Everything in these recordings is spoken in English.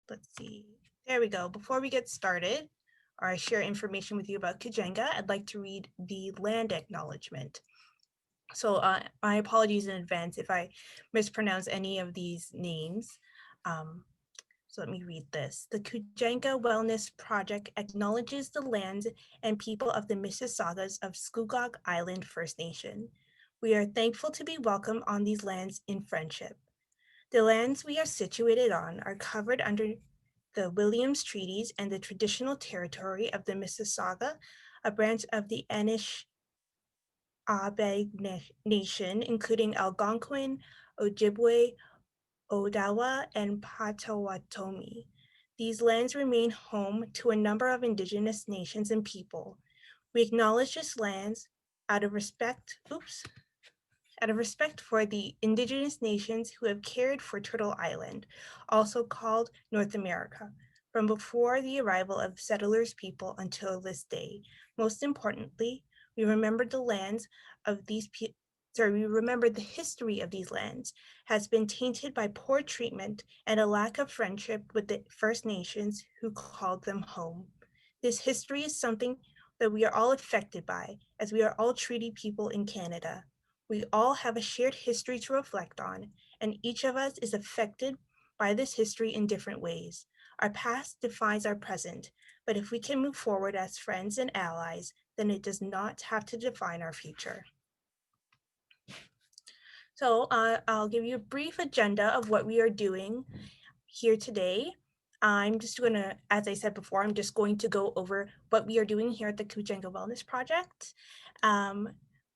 let's see. There we go. Before we get started, or I share information with you about Kujenga, I'd like to read the Land Acknowledgement. So my apologies in advance if I mispronounce any of these names. So let me read this. The Kujenga Wellness Project acknowledges the lands and people of the Mississaugas of Scugog Island First Nation. We are thankful to be welcomed on these lands in friendship. The lands we are situated on are covered under the Williams Treaties and the traditional territory of the Mississauga, a branch of the Anishinaabe Nation, including Algonquin, Ojibwe, Odawa, and Potawatomi. These lands remain home to a number of indigenous nations and people. We acknowledge these lands out of respect for the indigenous nations who have cared for Turtle Island, also called North America, from before the arrival of settlers people until this day. Most importantly, we remember the lands of these we remember the history of these lands has been tainted by poor treatment and a lack of friendship with the First Nations who called them home. This history is something that we are all affected by, as we are all treaty people in Canada. We all have a shared history to reflect on, and each of us is affected by this history in different ways. Our past defines our present, but if we can move forward as friends and allies, then it does not have to define our future. So I'll give you a brief agenda of what we are doing here today. I'm just going to, as I said before, I'm just going to go over what we are doing here at the Kujenga Wellness Project. I'm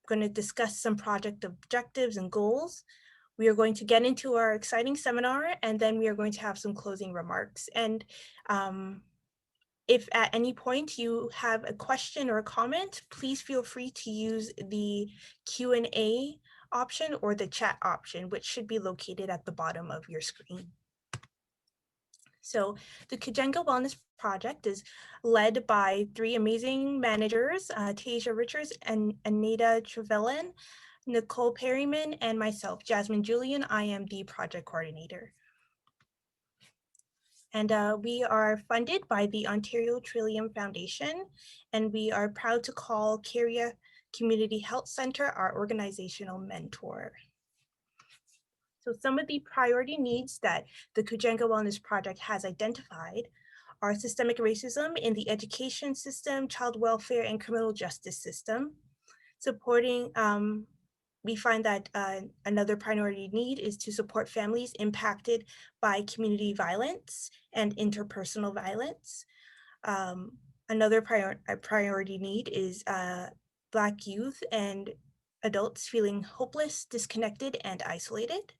going to discuss some project objectives and goals. We are going to get into our exciting seminar, and then we are going to have some closing remarks. And if at any point you have a question or a comment, please feel free to use the Q&A option or the chat option, which should be located at the bottom of your screen. So the Kujenga Wellness Project is led by three amazing managers, Tasia Richards and Anita Trevelyan, Nicole Perryman, and myself, Jasmine Julian. I am the project coordinator. And we are funded by the Ontario Trillium Foundation, and we are proud to call Caria Community Health Center our organizational mentor. So some of the priority needs that the Kujenga Wellness Project has identified are systemic racism in the education system, child welfare, and criminal justice system. Supporting, we find that another priority need is to support families impacted by community violence and interpersonal violence. Another priority need is Black youth and adults feeling hopeless, disconnected, and isolated.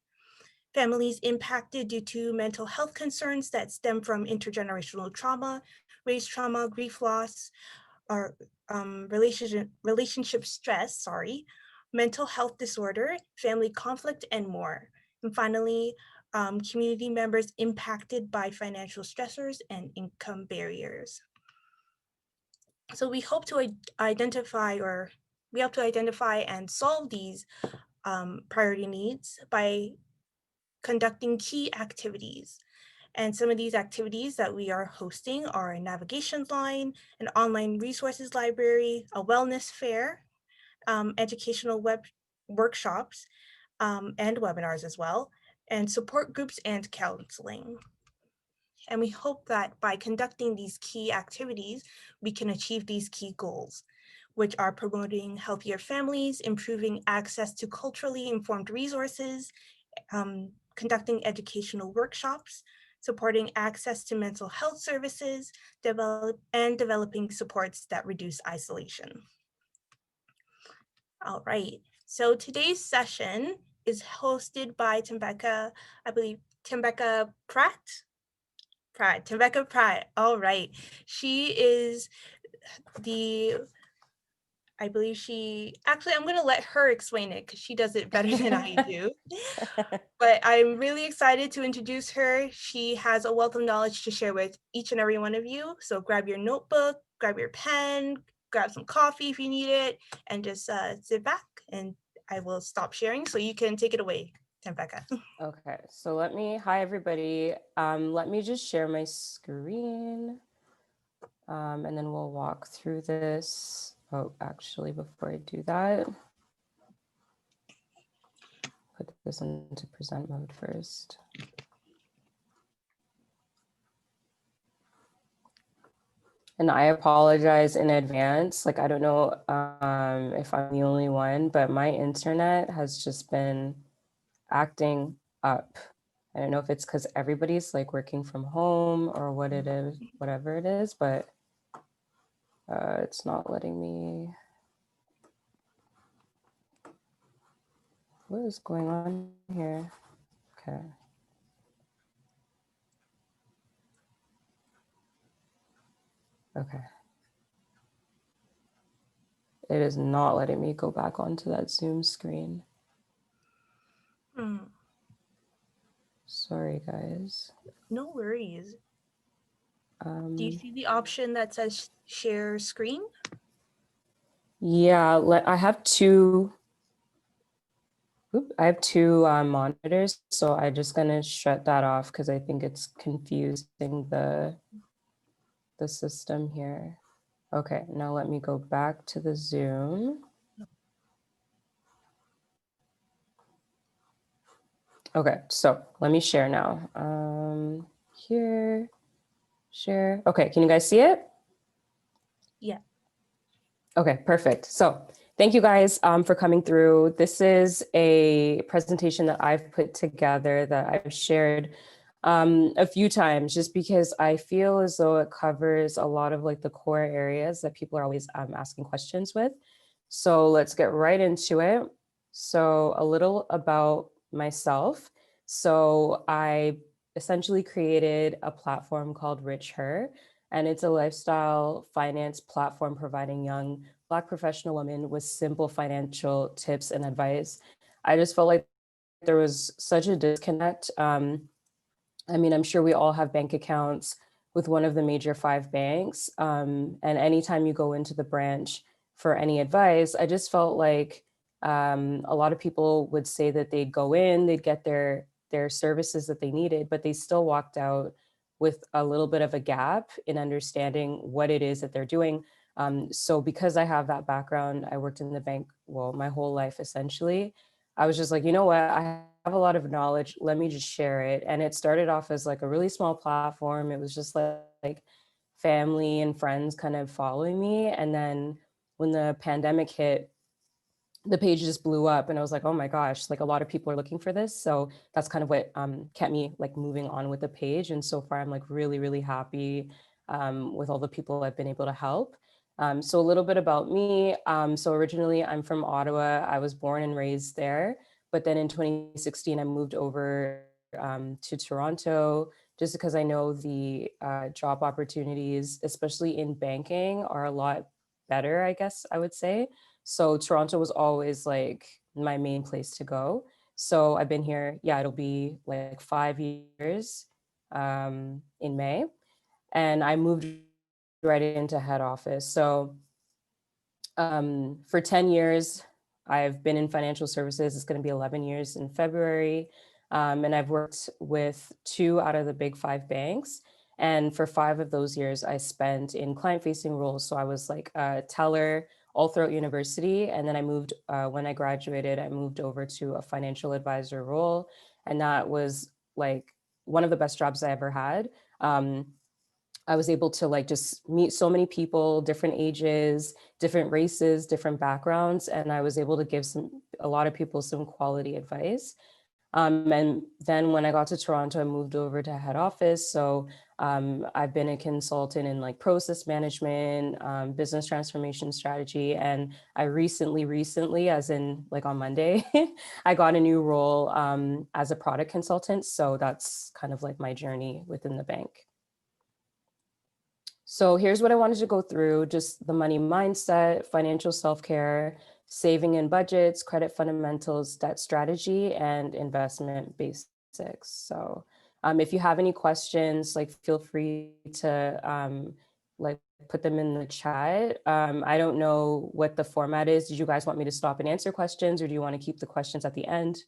Families impacted due to mental health concerns that stem from intergenerational trauma, race trauma, grief loss, or relationship stress, mental health disorder, family conflict, and more. And finally, community members impacted by financial stressors and income barriers. So we hope to identify and solve these priority needs by conducting key activities. And some of these activities that we are hosting are a navigation line, an online resources library, a wellness fair, educational workshops, and webinars as well, and support groups and counseling. And we hope that by conducting these key activities, we can achieve these key goals, which are promoting healthier families, improving access to culturally informed resources, conducting educational workshops, supporting access to mental health services, developing supports that reduce isolation. All right, so today's session is hosted by Tembeka Pratt. Tembeka Pratt, all right. She is I'm going to let her explain it because she does it better than I do. But I'm really excited to introduce her. She has a wealth of knowledge to share with each and every one of you. So grab your notebook, grab your pen, grab some coffee if you need it, and just sit back and I will stop sharing so you can take it away. Tembeka. Okay, so hi everybody. Let me just share my screen and then we'll walk through this. Oh, actually, before I do that, put this into present mode first. And I apologize in advance. Like, I don't know if I'm the only one, but my internet has just been acting up. I don't know if it's because everybody's like working from home or what it is, whatever it is, but it's not letting me. What is going on here? Okay. Okay. It is not letting me go back onto that Zoom screen. Sorry, guys. No worries. Do you see the option that says share screen? Yeah, I have two. I have two monitors, so I'm just gonna shut that off because I think it's confusing the system here. Okay, now let me go back to the Zoom. Okay, so let me share now. Here, share. Okay, can you guys see it? Yeah. Okay, perfect. So thank you guys for coming through. This is a presentation that I've put together that I've shared a few times just because I feel as though it covers a lot of like the core areas that people are always asking questions with. So let's get right into it. So a little about myself. So I essentially created a platform called Rich Her, and it's a lifestyle finance platform providing young Black professional women with simple financial tips and advice. I just felt like there was such a disconnect. I mean, I'm sure we all have bank accounts with one of the major 5 banks. And anytime you go into the branch for any advice, I just felt like a lot of people would say that they'd go in, they'd get their services that they needed, but they still walked out with a little bit of a gap in understanding what it is that they're doing. So because I have that background, I worked in the bank, well, my whole life essentially. I was just like, you know what, I have a lot of knowledge, let me just share it. And it started off as like a really small platform. It was just like family and friends kind of following me. And then when the pandemic hit, the page just blew up and I was like, oh my gosh, like a lot of people are looking for this. So that's kind of what kept me like moving on with the page. And so far I'm like really, really happy with all the people I've been able to help. So a little bit about me. So originally I'm from Ottawa. I was born and raised there. But then in 2016, I moved over to Toronto just because I know the job opportunities, especially in banking, are a lot better, I guess I would say. So Toronto was always like my main place to go. So I've been here, yeah, it'll be like 5 years in May. And I moved right into head office. So for 10 years, I've been in financial services. It's going to be 11 years in February. And I've worked with 2 out of the big 5 banks. And for 5 of those years, I spent in client-facing roles. So I was like a teller all throughout university. And then I moved, when I graduated, I moved over to a financial advisor role. And that was like one of the best jobs I ever had. I was able to like just meet so many people, different ages, different races, different backgrounds, and I was able to give a lot of people some quality advice. And then when I got to Toronto, I moved over to head office. So I've been a consultant in like process management, business transformation strategy. And I recently, as in like on Monday, I got a new role as a product consultant. So that's kind of like my journey within the bank. So here's what I wanted to go through: just the money mindset, financial self-care, saving and budgets, credit fundamentals, debt strategy, and investment basics. So if you have any questions, like feel free to like put them in the chat. I don't know what the format is. Did you guys want me to stop and answer questions, or do you want to keep the questions at the end?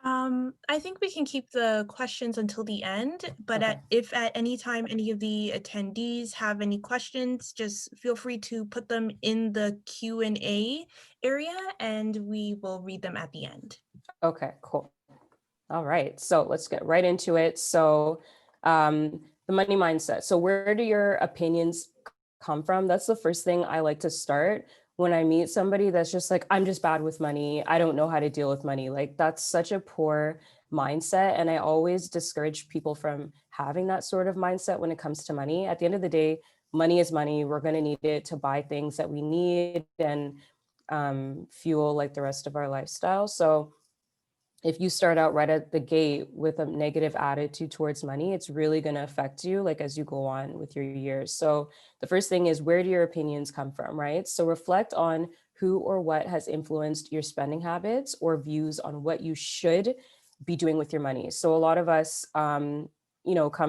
I think we can keep the questions until the end, but Okay. if at any time any of the attendees have any questions, just feel free to put them in the Q&A area and we will read them at the end. Okay, cool. All right, so let's get right into it. So the money mindset. So where do your opinions come from? That's the first thing I like to start when I meet somebody that's just like, I'm just bad with money. I don't know how to deal with money. Like that's such a poor mindset. And I always discourage people from having that sort of mindset when it comes to money. At the end of the day, money is money. We're going to need it to buy things that we need and fuel like the rest of our lifestyle. So if you start out right at the gate with a negative attitude towards money, it's really going to affect you like as you go on with your years. So the first thing is, where do your opinions come from, right? So reflect on who or what has influenced your spending habits or views on what you should be doing with your money. So a lot of us, come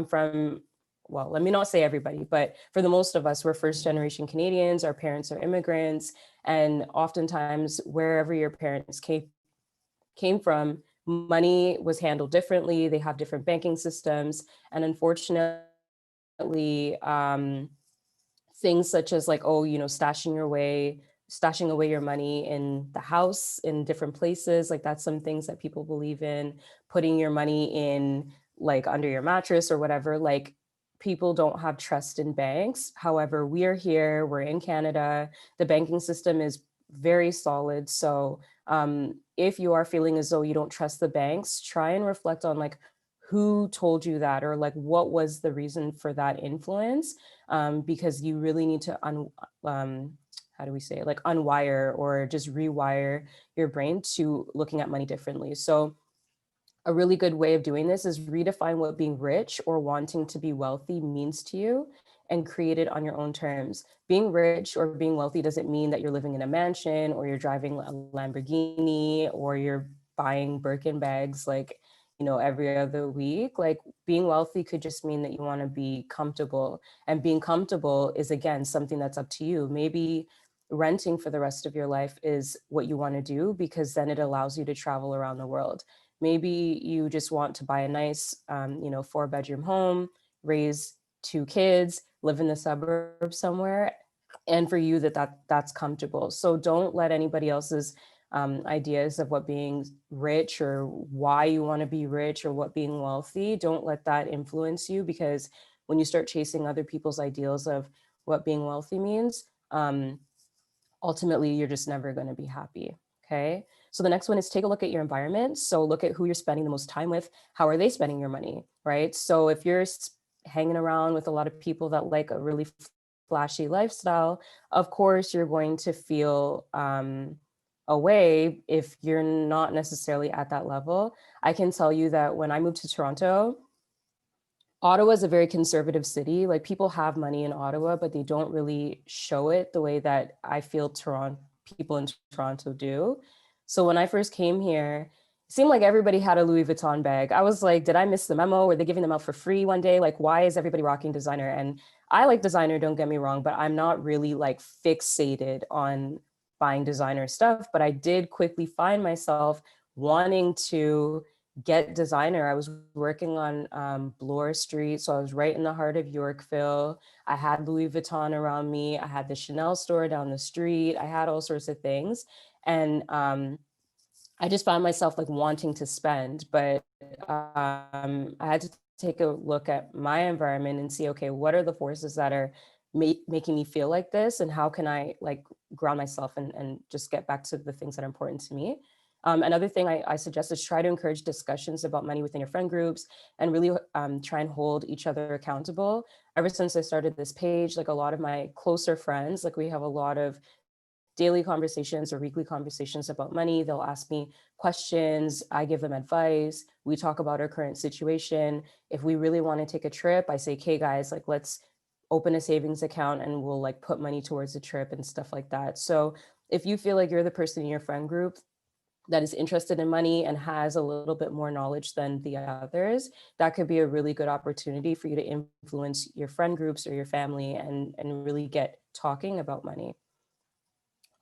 from, well, let me not say everybody, but for the most of us, we're first generation Canadians, our parents are immigrants, and oftentimes wherever your parents came from, money was handled differently. They have different banking systems. And unfortunately, things such as like, oh, stashing away your money in the house in different places, like that's some things that people believe in, putting your money in like under your mattress or whatever, like people don't have trust in banks. However, we are here, we're in Canada, the banking system is very solid. So if you are feeling as though you don't trust the banks, try and reflect on like who told you that, or like what was the reason for that influence, because you really need to how do we say it? Like unwire or just rewire your brain to looking at money differently. So a really good way of doing this is redefine what being rich or wanting to be wealthy means to you and create it on your own terms. Being rich or being wealthy doesn't mean that you're living in a mansion or you're driving a Lamborghini or you're buying Birkin bags like, every other week. Like being wealthy could just mean that you want to be comfortable. And being comfortable is, again, something that's up to you. Maybe renting for the rest of your life is what you want to do because then it allows you to travel around the world. Maybe you just want to buy a nice, 4-bedroom home, raise 2 kids, live in the suburbs somewhere, and for you that's comfortable. So don't let anybody else's ideas of what being rich or why you want to be rich or what being wealthy, don't let that influence you, because when you start chasing other people's ideals of what being wealthy means, ultimately you're just never going to be happy. Okay. So the next one is take a look at your environment. So look at who you're spending the most time with. How are they spending your money? Right. So if you're hanging around with a lot of people that like a really flashy lifestyle, of course you're going to feel away if you're not necessarily at that level. I can tell you that when I moved to Toronto, Ottawa is a very conservative city. Like people have money in Ottawa, but they don't really show it the way that I feel people in Toronto do. So when I first came here, it seemed like everybody had a Louis Vuitton bag. I was like, did I miss the memo? Were they giving them out for free one day? Like, why is everybody rocking designer? And I like designer, don't get me wrong, but I'm not really like fixated on buying designer stuff. But I did quickly find myself wanting to get designer. I was working on Bloor Street, so I was right in the heart of Yorkville. I had Louis Vuitton around me. I had the Chanel store down the street. I had all sorts of things. And I just found myself like wanting to spend, but I had to take a look at my environment and see, okay, what are the forces that are making me feel like this, and how can I like ground myself and just get back to the things that are important to me. Another thing I suggest is try to encourage discussions about money within your friend groups and really try and hold each other accountable. Ever since I started this page, like a lot of my closer friends, like we have a lot of daily conversations or weekly conversations about money. They'll ask me questions. I give them advice. We talk about our current situation. If we really want to take a trip, I say, okay, guys, like let's open a savings account and we'll like put money towards the trip and stuff like that. So if you feel like you're the person in your friend group that is interested in money and has a little bit more knowledge than the others, that could be a really good opportunity for you to influence your friend groups or your family and really get talking about money.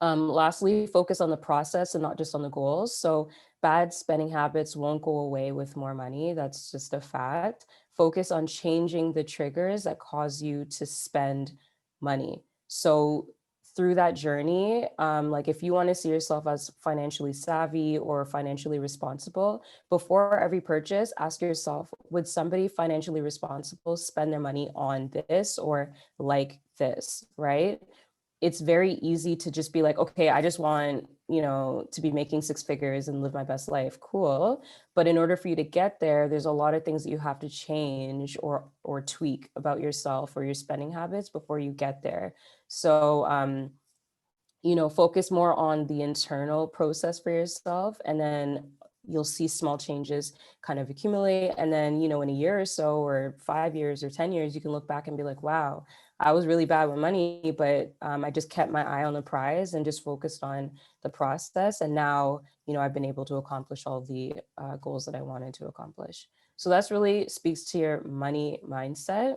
Lastly, focus on the process and not just on the goals. So bad spending habits won't go away with more money. That's just a fact. Focus on changing the triggers that cause you to spend money. So through that journey, like if you want to see yourself as financially savvy or financially responsible, before every purchase, ask yourself, would somebody financially responsible spend their money on this or like this, right? It's very easy to just be like, okay, I just want, to be making six figures and live my best life. Cool. But in order for you to get there, there's a lot of things that you have to change or tweak about yourself or your spending habits before you get there. So, focus more on the internal process for yourself, and then you'll see small changes kind of accumulate. And then, in a year or so, or 5 years or 10 years, you can look back and be like, wow, I was really bad with money, but I just kept my eye on the prize and just focused on the process. And now, I've been able to accomplish all the goals that I wanted to accomplish. So that's really speaks to your money mindset.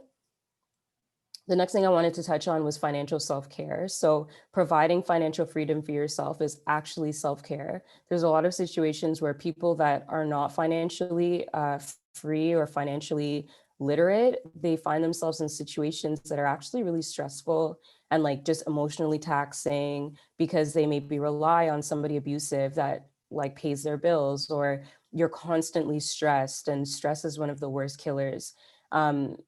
The next thing I wanted to touch on was financial self-care. So providing financial freedom for yourself is actually self-care. There's a lot of situations where people that are not financially free or financially literate, they find themselves in situations that are actually really stressful and like just emotionally taxing because they maybe rely on somebody abusive that like pays their bills, or you're constantly stressed, and stress is one of the worst killers.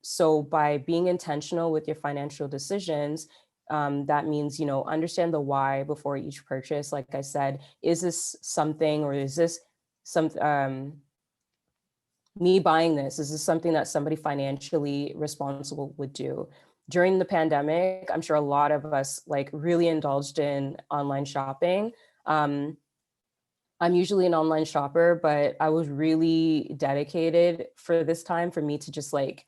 So by being intentional with your financial decisions, that means, understand the why before each purchase. Like I said, is this something, or is this some, me buying this, is this something that somebody financially responsible would do? During the pandemic, I'm sure a lot of us like really indulged in online shopping. I'm usually an online shopper, but I was really dedicated for this time for me to just like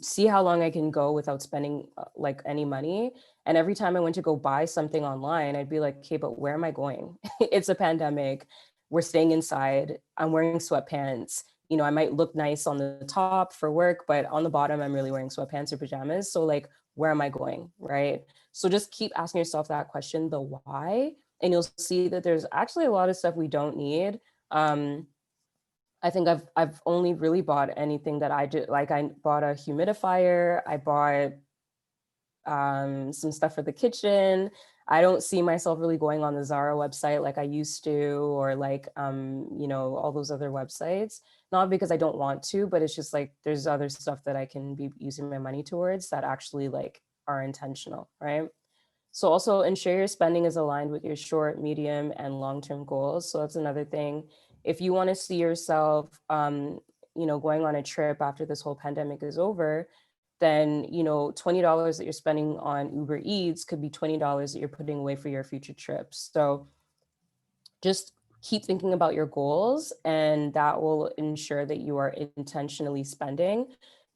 see how long I can go without spending like any money. And every time I went to go buy something online, I'd be like, okay, but where am I going? It's a pandemic. We're staying inside. I'm wearing sweatpants. I might look nice on the top for work, but on the bottom, I'm really wearing sweatpants or pajamas. So like, where am I going? Right. So just keep asking yourself that question, the why, and you'll see that there's actually a lot of stuff we don't need. I think I've only really bought anything that I did. Like I bought a humidifier, I bought some stuff for the kitchen. I don't see myself really going on the Zara website like I used to, or like all those other websites. Not because I don't want to, but it's just like there's other stuff that I can be using my money towards that actually like are intentional, right? So also ensure your spending is aligned with your short, medium, and long-term goals. So that's another thing. If you want to see yourself, going on a trip after this whole pandemic is over, then, $20 that you're spending on Uber Eats could be $20 that you're putting away for your future trips. So just keep thinking about your goals, and that will ensure that you are intentionally spending.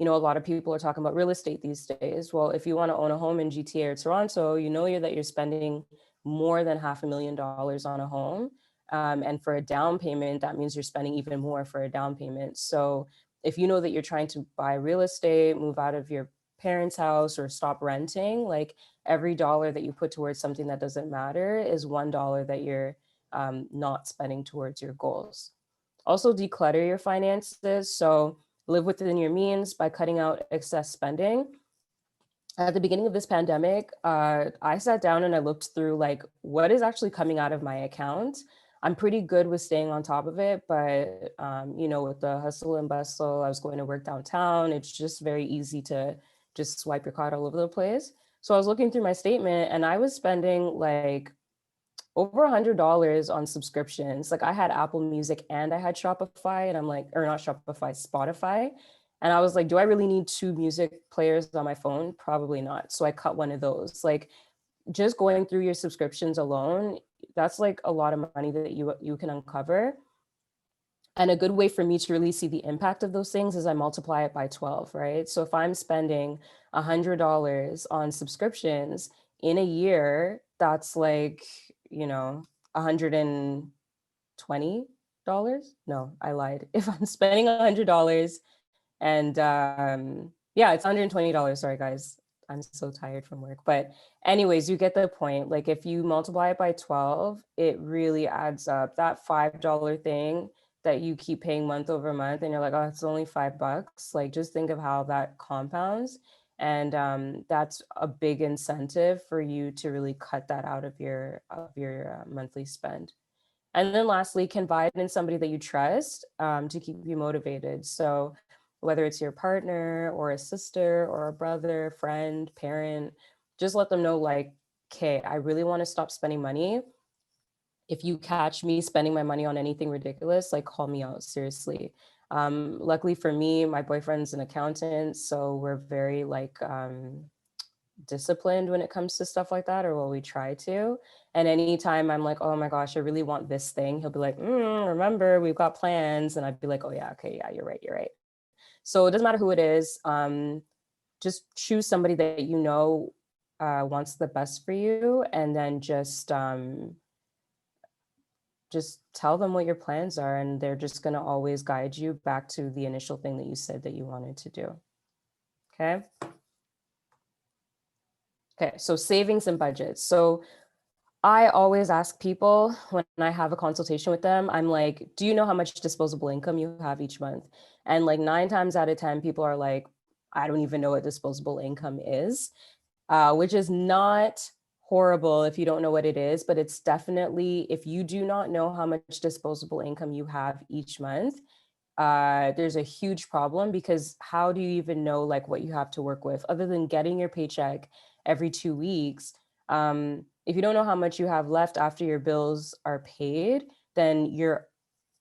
A lot of people are talking about real estate these days. Well, if you want to own a home in GTA or Toronto, that you're spending more than $500,000 on a home. And for a down payment, that means you're spending even more for a down payment. So if you know that you're trying to buy real estate, move out of your parents' house, or stop renting, like every dollar that you put towards something that doesn't matter is $1 that you're not spending towards your goals. Also, declutter your finances. So live within your means by cutting out excess spending. At the beginning of this pandemic, I sat down and I looked through like what is actually coming out of my account. I'm pretty good with staying on top of it, but with the hustle and bustle, I was going to work downtown. It's just very easy to just swipe your card all over the place. So I was looking through my statement, and I was spending like over $100 on subscriptions. Like I had Apple Music and I had Shopify, and I'm like, or not Shopify, Spotify. And I was like, do I really need two music players on my phone? Probably not. So I cut one of those. Like just going through your subscriptions alone, that's like a lot of money that you can uncover. And a good way for me to really see the impact of those things is I multiply it by 12, right? So if I'm spending $100 on subscriptions in a year, that's like, $120. No, I lied. If I'm spending $100 and yeah, it's $120. Sorry, guys. I'm so tired from work. But anyways, you get the point. Like if you multiply it by 12, it really adds up. That $5 thing that you keep paying month over month and you're like, oh, it's only $5. Like just think of how that compounds. And that's a big incentive for you to really cut that out of your monthly spend. And then lastly, confide in somebody that you trust to keep you motivated. So whether it's your partner or a sister or a brother, friend, parent, just let them know like, okay, I really want to stop spending money. If you catch me spending my money on anything ridiculous, like call me out, seriously. Luckily for me, my boyfriend's an accountant, so we're very like disciplined when it comes to stuff like that, or what we try to. And anytime I'm like, oh my gosh, I really want this thing, he'll be like, remember, we've got plans. And I'd be like, oh yeah, okay, yeah, you're right. So it doesn't matter who it is. Just choose somebody that you know wants the best for you, and then just tell them what your plans are, and they're just going to always guide you back to the initial thing that you said that you wanted to do. Okay. Okay, so savings and budgets. So I always ask people when I have a consultation with them, I'm like, do you know how much disposable income you have each month? And like 9 times out of 10, people are like, I don't even know what disposable income is, which is not horrible if you don't know what it is, but it's definitely, if you do not know how much disposable income you have each month, there's a huge problem, because how do you even know like what you have to work with other than getting your paycheck every 2 weeks? If you don't know how much you have left after your bills are paid, then you're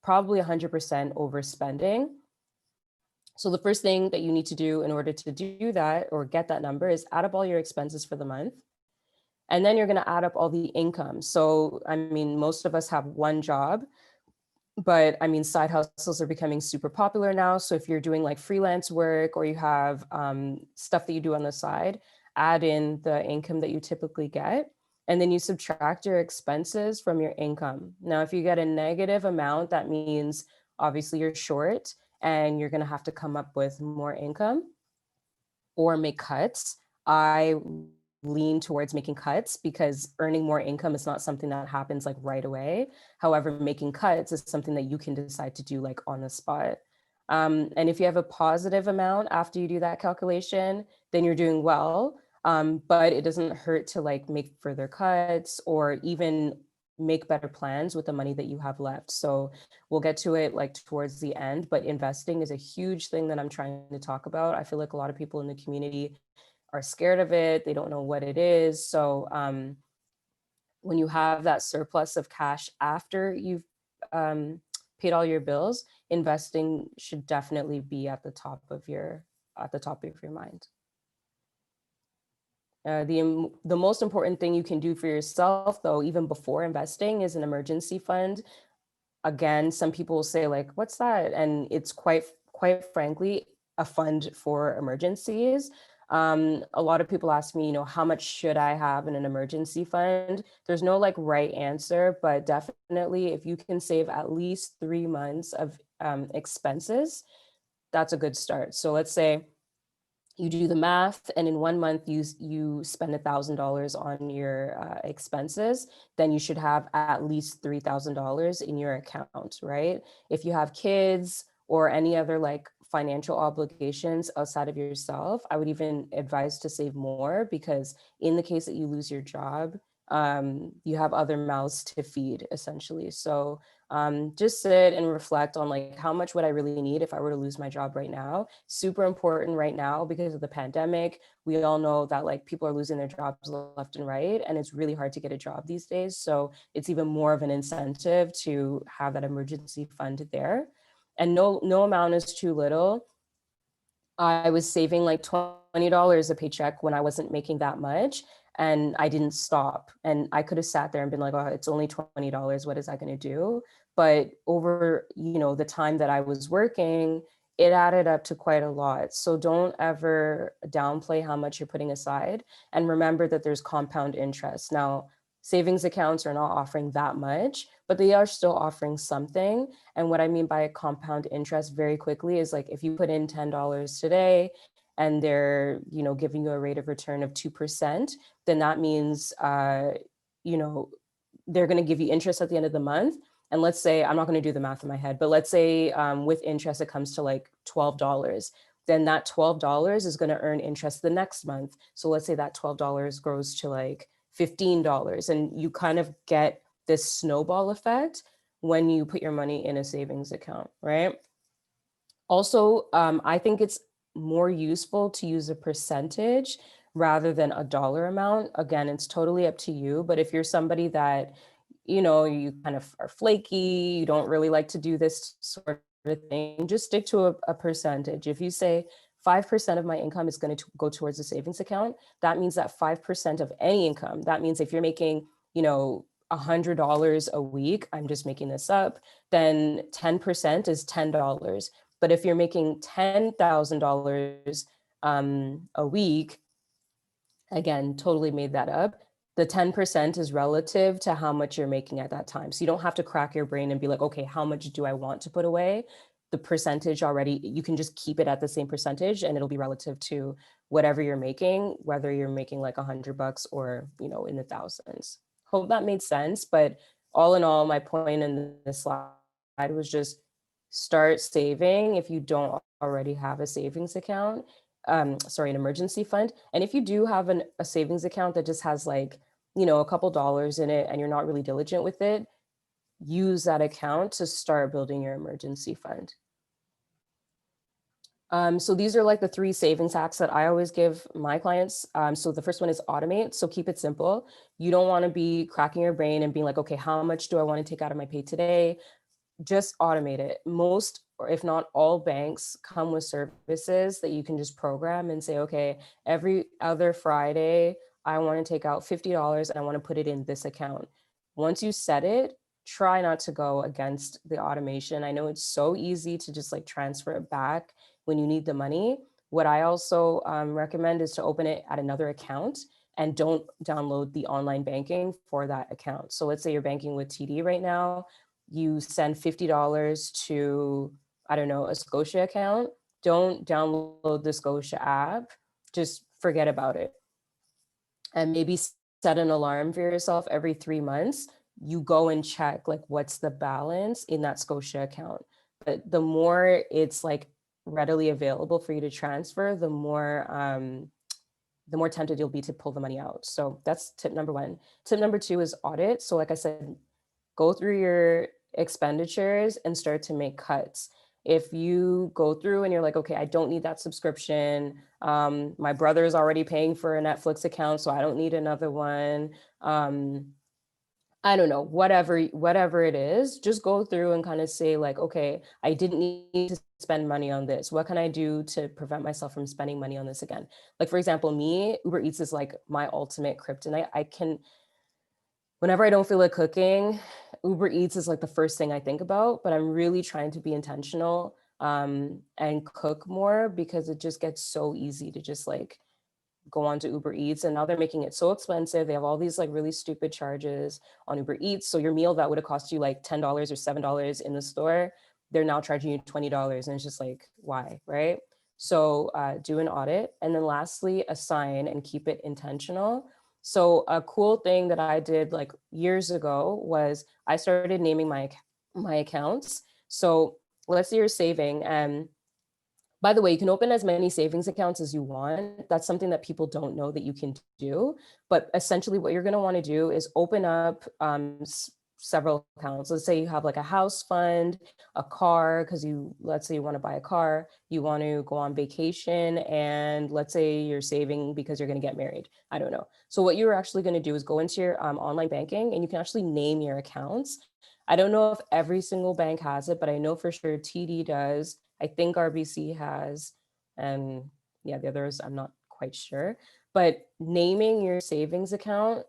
probably 100% overspending. So the first thing that you need to do in order to do that or get that number is add up all your expenses for the month. And then you're going to add up all the income. So, I mean, most of us have one job, but I mean, side hustles are becoming super popular now. So if you're doing like freelance work, or you have stuff that you do on the side, add in the income that you typically get. And then you subtract your expenses from your income. Now, if you get a negative amount, that means obviously you're short and you're going to have to come up with more income or make cuts. I lean towards making cuts because earning more income is not something that happens like right away. However, making cuts is something that you can decide to do like on the spot. And if you have a positive amount after you do that calculation, then you're doing well. But it doesn't hurt to like make further cuts or even make better plans with the money that you have left. So we'll get to it like towards the end, but investing is a huge thing that I'm trying to talk about. I feel like a lot of people in the community are scared of it. They don't know what it is. So when you have that surplus of cash after you've paid all your bills, investing should definitely be at the top of your mind. The most important thing you can do for yourself, though, even before investing, is an emergency fund. Again, some people will say like, what's that? And it's quite frankly a fund for emergencies. A lot of people ask me, how much should I have in an emergency fund? There's no like right answer, but definitely if you can save at least 3 months of expenses, that's a good start. So let's say you do the math and in 1 month you spend $1,000 on your expenses, then you should have at least $3,000 in your account, right? If you have kids or any other like financial obligations outside of yourself, I would even advise to save more, because in the case that you lose your job, you have other mouths to feed essentially. So just sit and reflect on like, how much would I really need if I were to lose my job right now? Super important right now because of the pandemic. We all know that like people are losing their jobs left and right, and it's really hard to get a job these days. So it's even more of an incentive to have that emergency fund there. And no amount is too little. I was saving like $20 a paycheck when I wasn't making that much, and I didn't stop. And I could have sat there and been like, oh, it's only $20. What is that going to do? But over, the time that I was working, it added up to quite a lot. So don't ever downplay how much you're putting aside. And remember that there's compound interest. Now, savings accounts are not offering that much, but they are still offering something. And what I mean by compound interest very quickly is like, if you put in $10 today and they're, giving you a rate of return of 2%, then that means, they're going to give you interest at the end of the month. And let's say, I'm not going to do the math in my head, but let's say with interest, it comes to like $12. Then that $12 is going to earn interest the next month. So let's say that $12 grows to like $15, and you kind of get this snowball effect when you put your money in a savings account, right? Also, I think it's more useful to use a percentage rather than a dollar amount. Again, it's totally up to you. But if you're somebody that, you kind of are flaky, you don't really like to do this sort of thing, just stick to a percentage. If you say 5% of my income is going to go towards a savings account, that means that 5% of any income, that means if you're making, $100 a week, I'm just making this up, then 10% is $10. But if you're making $10,000 a week, again, totally made that up, the 10% is relative to how much you're making at that time. So you don't have to crack your brain and be like, okay, how much do I want to put away? The percentage already, you can just keep it at the same percentage and it'll be relative to whatever you're making, whether you're making like $100 or, in the thousands. Hope that made sense. But all in all, my point in this slide was just start saving if you don't already have a savings account. An emergency fund. And if you do have a savings account that just has like, a couple dollars in it and you're not really diligent with it, use that account to start building your emergency fund. So these are like the 3 savings hacks that I always give my clients. So the first one is automate. So keep it simple. You don't want to be cracking your brain and being like, okay, how much do I want to take out of my pay today? Just automate it. Most, or if not all, banks come with services that you can just program and say, okay, every other Friday, I want to take out $50 and I want to put it in this account. Once you set it, try not to go against the automation. I know it's so easy to just like transfer it back when you need the money. What I also recommend is to open it at another account and don't download the online banking for that account. So let's say you're banking with TD right now, you send $50 to, I don't know, a Scotia account. Don't download the Scotia app. Just forget about it. And maybe set an alarm for yourself every 3 months. You go and check like what's the balance in that Scotia account. But the more it's like readily available for you to transfer, the more tempted you'll be to pull the money out. So that's tip number 1. Tip number 2 is audit. So like I said, go through your expenditures and start to make cuts. If you go through and you're like, okay, I don't need that subscription. My brother is already paying for a Netflix account, so I don't need another one. I don't know, whatever it is, just go through and kind of say like, okay, I didn't need to spend money on this. What can I do to prevent myself from spending money on this again? Like, for example, me, Uber Eats is like my ultimate kryptonite. Whenever I don't feel like cooking, Uber Eats is like the first thing I think about, but I'm really trying to be intentional and cook more because it just gets so easy to just like go on to Uber Eats. And now they're making it so expensive. They have all these like really stupid charges on Uber Eats. So your meal that would have cost you like $10 or $7 in the store, they're now charging you $20. And it's just like, why, right? So do an audit. And then lastly, assign and keep it intentional. So a cool thing that I did like years ago was I started naming my accounts. So let's say you're saving, and by the way, you can open as many savings accounts as you want. That's something that people don't know that you can do. But essentially what you're going to want to do is open up several accounts. Let's say you have like a house fund, a car, because let's say you want to buy a car, you want to go on vacation, and let's say you're saving because you're going to get married. I don't know. So what you're actually going to do is go into your online banking and you can actually name your accounts. I don't know if every single bank has it, but I know for sure TD does. I think RBC has, and yeah, the others, I'm not quite sure. But naming your savings account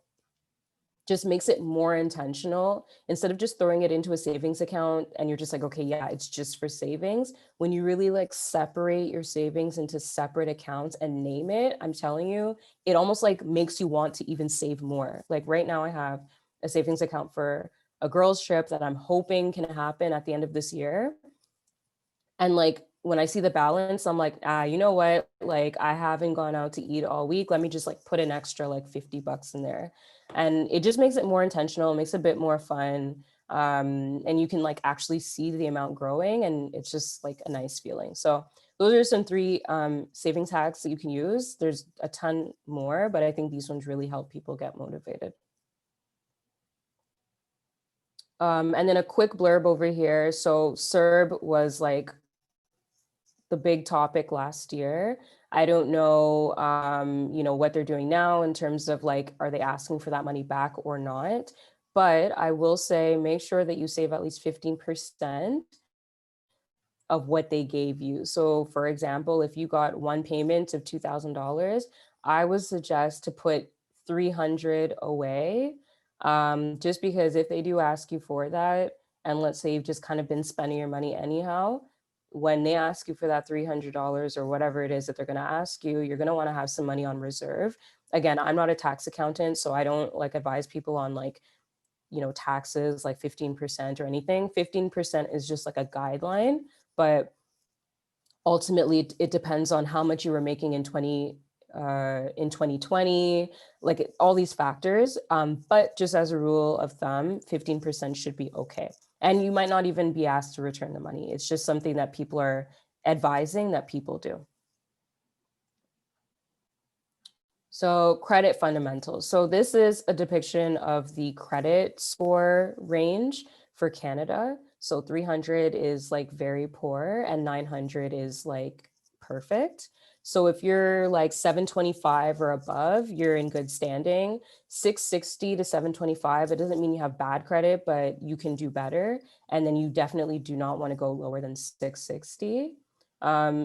just makes it more intentional instead of just throwing it into a savings account and you're just like, okay, yeah, it's just for savings. When you really like separate your savings into separate accounts and name it, I'm telling you, it almost like makes you want to even save more. Like right now I have a savings account for a girls trip that I'm hoping can happen at the end of this year. And like when I see the balance, I'm like, you know what? Like, I haven't gone out to eat all week. Let me just like put an extra like $50 in there. And it just makes it more intentional, makes it a bit more fun. And you can like actually see the amount growing, and it's just like a nice feeling. So those are some 3 savings hacks that you can use. There's a ton more, but I think these ones really help people get motivated. And then a quick blurb over here. So CERB was like the big topic last year. I don't know, what they're doing now in terms of like, are they asking for that money back or not? But I will say, make sure that you save at least 15% of what they gave you. So for example, if you got one payment of $2,000, I would suggest to put 300 away, just because if they do ask you for that, and let's say you've just kind of been spending your money anyhow, when they ask you for that $300 or whatever it is that they're going to ask you, you're going to want to have some money on reserve. Again, I'm not a tax accountant, so I don't like advise people on like, taxes like 15% or anything. 15% is just like a guideline, but ultimately it depends on how much you were making in 2020, like all these factors. But just as a rule of thumb, 15% should be okay. And you might not even be asked to return the money. It's just something that people are advising that people do. So credit fundamentals. So this is a depiction of the credit score range for Canada. So 300 is like very poor and 900 is like perfect. So if you're like 725 or above, you're in good standing. 660 to 725, it doesn't mean you have bad credit, but you can do better. And then you definitely do not want to go lower than 660.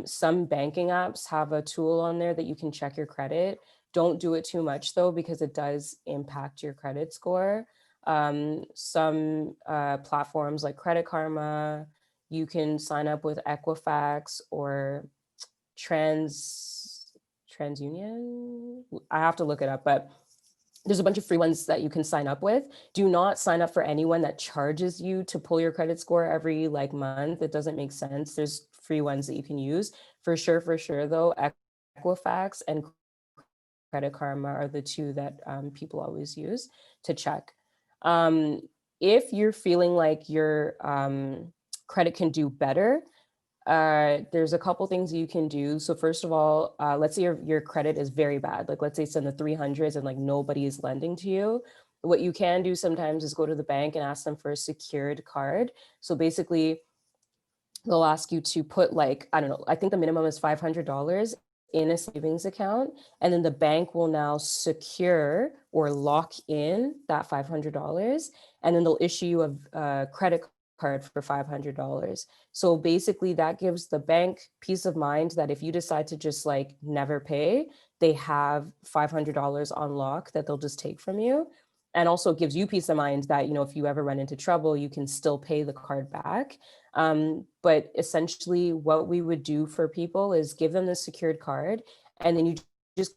Some banking apps have a tool on there that you can check your credit. Don't do it too much though, because it does impact your credit score. Some platforms like Credit Karma, you can sign up with Equifax or TransUnion. I have to look it up, but there's a bunch of free ones that you can sign up with. Do not sign up for anyone that charges you to pull your credit score every like month. It doesn't make sense. There's free ones that you can use. For sure though, Equifax and Credit Karma are the 2 that people always use to check. If you're feeling like your credit can do better, there's a couple things you can do. So first of all, let's say your credit is very bad. Like let's say it's in the 300s and like nobody is lending to you. What you can do sometimes is go to the bank and ask them for a secured card. So basically, they'll ask you to put like, I don't know, I think the minimum is $500 in a savings account. And then the bank will now secure or lock in that $500. And then they'll issue you a credit card for $500. So basically that gives the bank peace of mind that if you decide to just like never pay, they have $500 on lock that they'll just take from you. And also gives you peace of mind that, if you ever run into trouble, you can still pay the card back. But essentially what we would do for people is give them the secured card, and then you just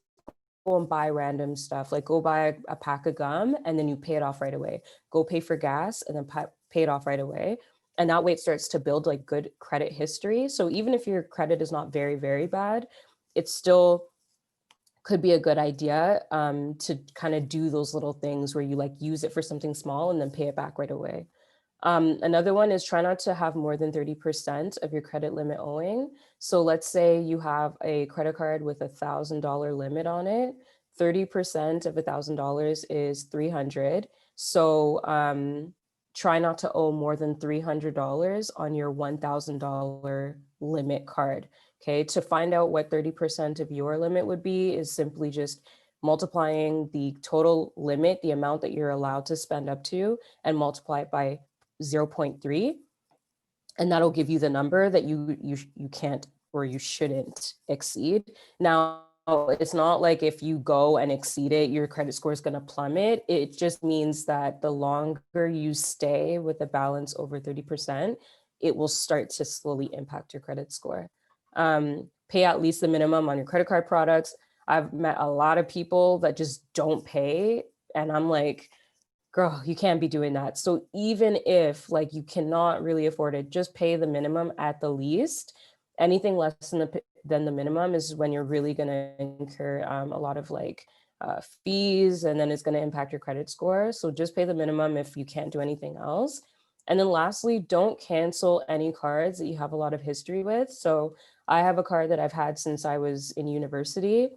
go and buy random stuff, like go buy a pack of gum and then you pay it off right away. Go pay for gas and then pay it off right away. And that way it starts to build like good credit history. So even if your credit is not very, very bad, it still could be a good idea to kind of do those little things where you like use it for something small and then pay it back right away. Another one is try not to have more than 30% of your credit limit owing. So let's say you have a credit card with $1,000 limit on it. 30% of $1,000 is 300. So try not to owe more than $300 on your $1,000 limit card. Okay, to find out what 30% of your limit would be is simply just multiplying the total limit, the amount that you're allowed to spend up to, and multiply it by 0.3, and that'll give you the number that you can't or you shouldn't exceed. Now, it's not like if you go and exceed it, your credit score is going to plummet. It just means that the longer you stay with a balance over 30%, it will start to slowly impact your credit score. Pay at least the minimum on your credit card products. I've met a lot of people that just don't pay, and I'm like, girl, you can't be doing that. So even if like you cannot really afford it, just pay the minimum at the least. Anything less than the minimum is when you're really going to incur a lot of like fees, and then it's going to impact your credit score. So just pay the minimum if you can't do anything else. And then lastly, don't cancel any cards that you have a lot of history with. So I have a card that I've had since I was in university.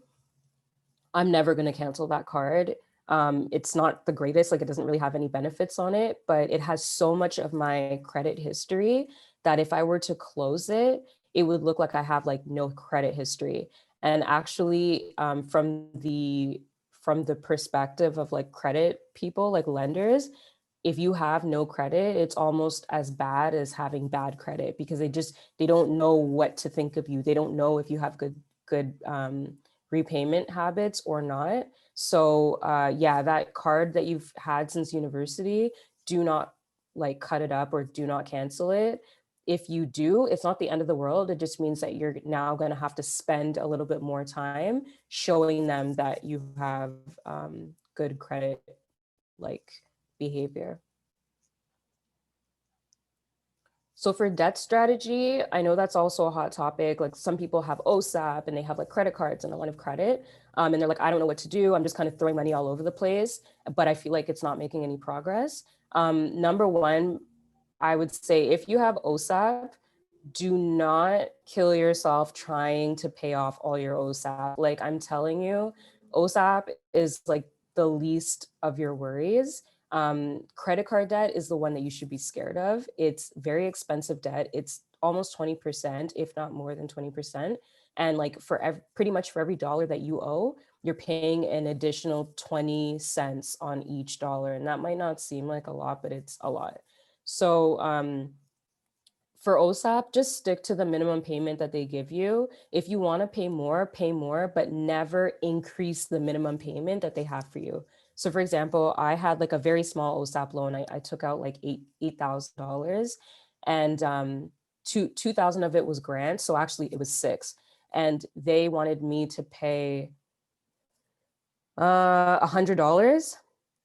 I'm never going to cancel that card. It's not the greatest, like it doesn't really have any benefits on it, but it has so much of my credit history that if I were to close it, it would look like I have like no credit history. And actually, from the perspective of like credit people, like lenders, if you have no credit, it's almost as bad as having bad credit, because they don't know what to think of you. They don't know if you have good repayment habits or not. So yeah, that card that you've had since university, do not like cut it up or do not cancel it. If you do, it's not the end of the world. It just means that you're now going to have to spend a little bit more time showing them that you have good credit like behavior. So for debt strategy, I know that's also a hot topic. Like some people have OSAP and they have like credit cards and a line of credit. And they're like, I don't know what to do. I'm just kind of throwing money all over the place, but I feel like it's not making any progress. Number one, I would say if you have OSAP, do not kill yourself trying to pay off all your OSAP. Like I'm telling you, OSAP is like the least of your worries. Credit card debt is the one that you should be scared of. It's very expensive debt. It's almost 20%, if not more than 20%. And like pretty much for every dollar that you owe, you're paying an additional 20 cents on each dollar. And that might not seem like a lot, but it's a lot. So for OSAP, just stick to the minimum payment that they give you. If you want to pay more, but never increase the minimum payment that they have for you. So for example, I had like a very small OSAP loan. I took out like $8,000, and 2,000 of it was grant. So actually it was 6. And they wanted me to pay $100.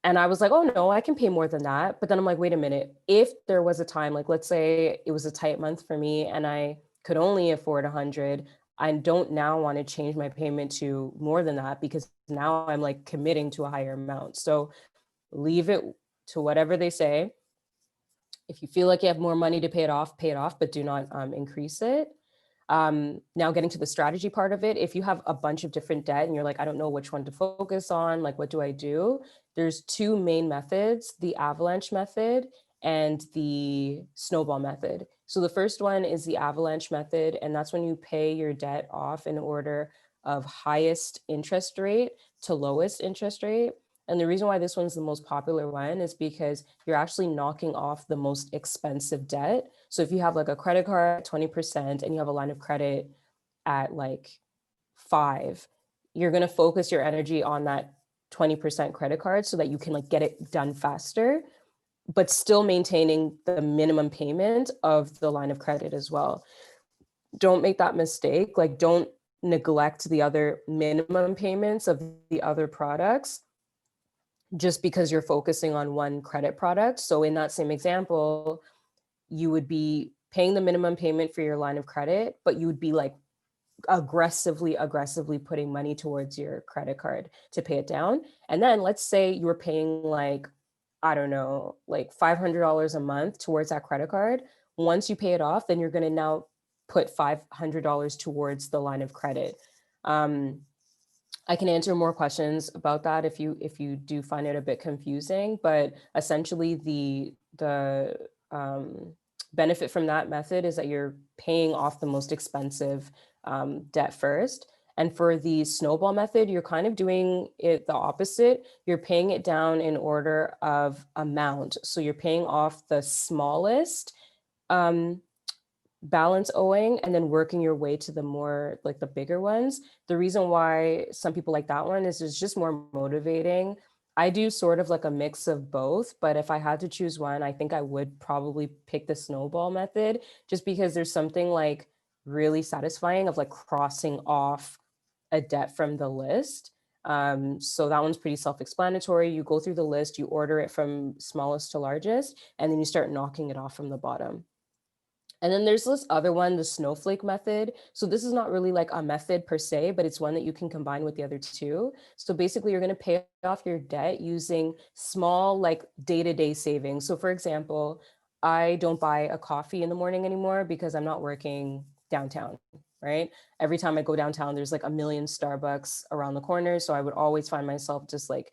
And I was like, oh no, I can pay more than that. But then I'm like, wait a minute. If there was a time, like let's say it was a tight month for me and I could only afford 100, I don't now want to change my payment to more than that, because now I'm like committing to a higher amount. So leave it to whatever they say. If you feel like you have more money to pay it off, but do not increase it. Now getting to the strategy part of it, if you have a bunch of different debt and you're like, I don't know which one to focus on, like, what do I do? There's 2 main methods, the Avalanche Method and the Snowball Method. So the first one is the Avalanche Method, and that's when you pay your debt off in order of highest interest rate to lowest interest rate. And the reason why this one's the most popular one is because you're actually knocking off the most expensive debt. So if you have like a credit card at 20% and you have a line of credit at like 5, you're going to focus your energy on that 20% credit card so that you can like get it done faster, but still maintaining the minimum payment of the line of credit as well. Don't make that mistake. Like don't neglect the other minimum payments of the other products just because you're focusing on one credit product. So in that same example, you would be paying the minimum payment for your line of credit, but you would be like aggressively putting money towards your credit card to pay it down. And then let's say you were paying like, I don't know, like $500 a month towards that credit card. Once you pay it off, then you're going to now put $500 towards the line of credit. I can answer more questions about that if you do find it a bit confusing, but essentially the benefit from that method is that you're paying off the most expensive debt first. And for the snowball method, you're kind of doing it the opposite. You're paying it down in order of amount. So you're paying off the smallest balance owing and then working your way to the more like the bigger ones. The reason why some people like that one is it's just more motivating. I do sort of like a mix of both, but if I had to choose one, I think I would probably pick the snowball method, just because there's something like really satisfying of like crossing off a debt from the list. So that one's pretty self-explanatory. You go through the list, you order it from smallest to largest, and then you start knocking it off from the bottom. And then there's this other one, the Snowflake method. So this is not really like a method per se, but it's one that you can combine with the other two. So basically, you're going to pay off your debt using small, like day-to-day savings. So for example, I don't buy a coffee in the morning anymore because I'm not working downtown, right? Every time I go downtown, there's like a million Starbucks around the corner. So I would always find myself just like,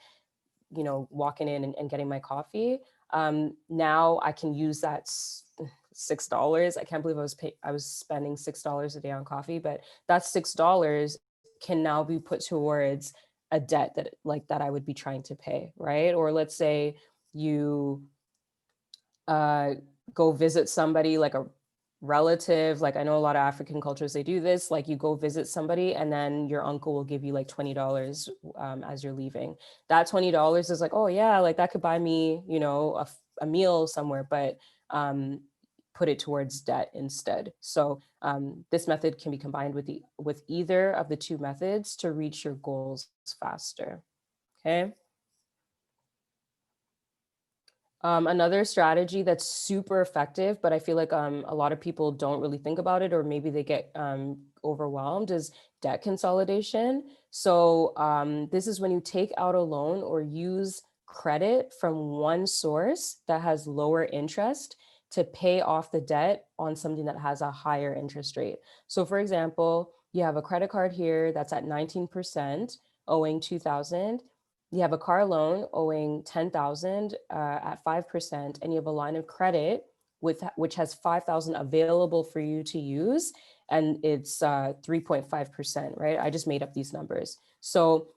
walking in and getting my coffee. Now I can use that $6. I can't believe I was spending $6 a day on coffee, but that $6 can now be put towards a debt that I would be trying to pay, right? Or let's say you uh, go visit somebody, like a relative. Like I know a lot of African cultures, they do this. Like you go visit somebody and then your uncle will give you like $20 as you're leaving. That $20 is like, oh yeah, like that could buy me, a meal somewhere, but put it towards debt instead. So this method can be combined with either of the two methods to reach your goals faster. Okay. Another strategy that's super effective, but I feel like a lot of people don't really think about it, or maybe they get overwhelmed, is debt consolidation. So this is when you take out a loan or use credit from one source that has lower interest to pay off the debt on something that has a higher interest rate. So for example, you have a credit card here that's at 19%, owing 2,000. You have a car loan owing 10,000 at 5%, and you have a line of credit which has 5,000 available for you to use, and it's 3.5%, right? I just made up these numbers. So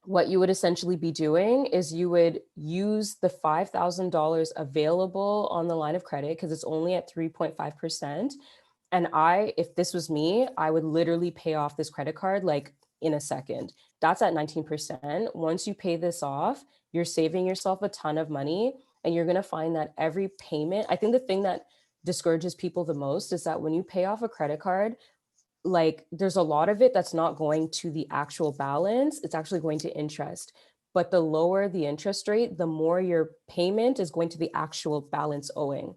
what you would essentially be doing is you would use the $5,000 available on the line of credit because it's only at 3.5%. And if this was me, I would literally pay off this credit card like in a second. That's at 19%. Once you pay this off, you're saving yourself a ton of money. And you're going to find that every payment, I think the thing that discourages people the most is that when you pay off a credit card, like there's a lot of it that's not going to the actual balance, it's actually going to interest. But the lower the interest rate, the more your payment is going to the actual balance owing.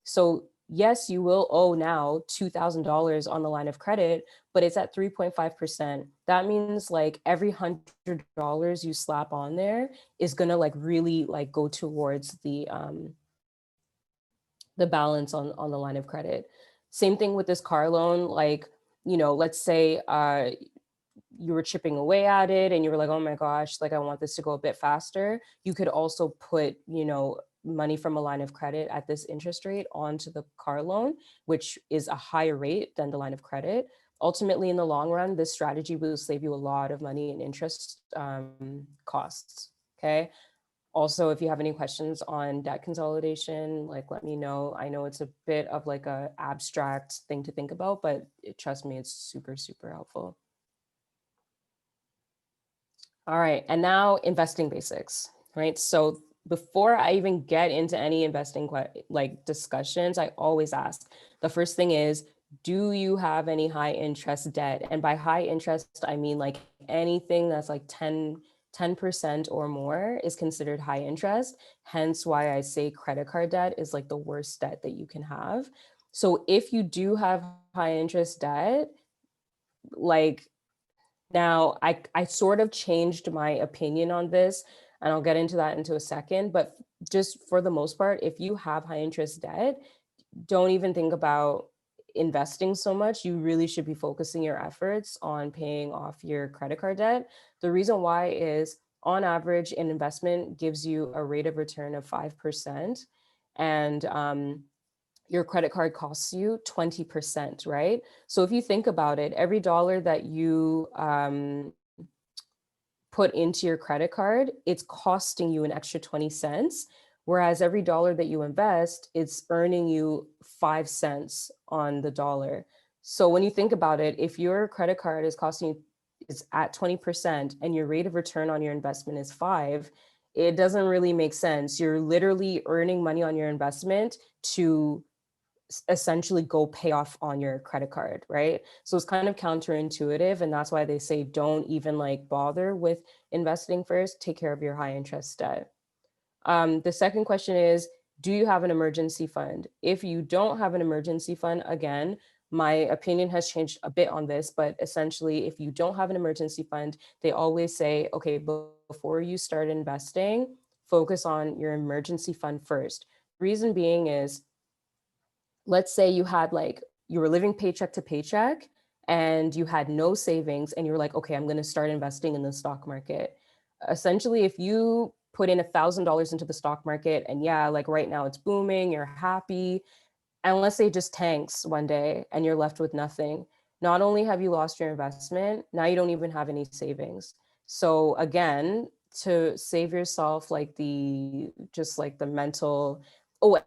So yes, you will owe now $2,000 on the line of credit, but it's at 3.5%. That means like every $100 you slap on there is gonna like really like go towards the balance on the line of credit. Same thing with this car loan. Like, let's say you were chipping away at it and you were like, oh my gosh, like I want this to go a bit faster. You could also put, money from a line of credit at this interest rate onto the car loan, which is a higher rate than the line of credit. Ultimately, in the long run, this strategy will save you a lot of money in interest costs. Okay. Also, if you have any questions on debt consolidation, like let me know. I know it's a bit of like a abstract thing to think about, but trust me, it's super, super helpful. All right, and now investing basics, right? So before I even get into any investing like discussions, I always ask, the first thing is, do you have any high interest debt? And by high interest, I mean like anything that's like 10% or more is considered high interest. Hence why I say credit card debt is like the worst debt that you can have. So if you do have high interest debt, like now, I sort of changed my opinion on this, and I'll get into that into a second. But just for the most part, if you have high interest debt, don't even think about investing so much. You really should be focusing your efforts on paying off your credit card debt. The reason why is on average, an investment gives you a rate of return of 5%. And your credit card costs you 20%, right? So if you think about it, every dollar that you put into your credit card, it's costing you an extra 20 cents. Whereas every dollar that you invest, it's earning you 5 cents on the dollar. So when you think about it, if your credit card is costing you, is at 20% and your rate of return on your investment is 5, it doesn't really make sense. You're literally earning money on your investment to essentially go pay off on your credit card, right? So it's kind of counterintuitive. And that's why they say don't even like bother with investing first, take care of your high interest debt. The second question is, Do you have an emergency fund? If you don't have an emergency fund, again, my opinion has changed a bit on this, but essentially, if you don't have an emergency fund, they always say, okay, before you start investing, focus on your emergency fund first. Reason being is, let's say you were living paycheck to paycheck and you had no savings and you're like, okay, I'm going to start investing in the stock market. Essentially, if you put in $1,000 into the stock market and yeah, like right now it's booming, you're happy, and let's say it just tanks one day and you're left with nothing. Not only have you lost your investment, now you don't even have any savings. So again, to save yourself the mental, oh,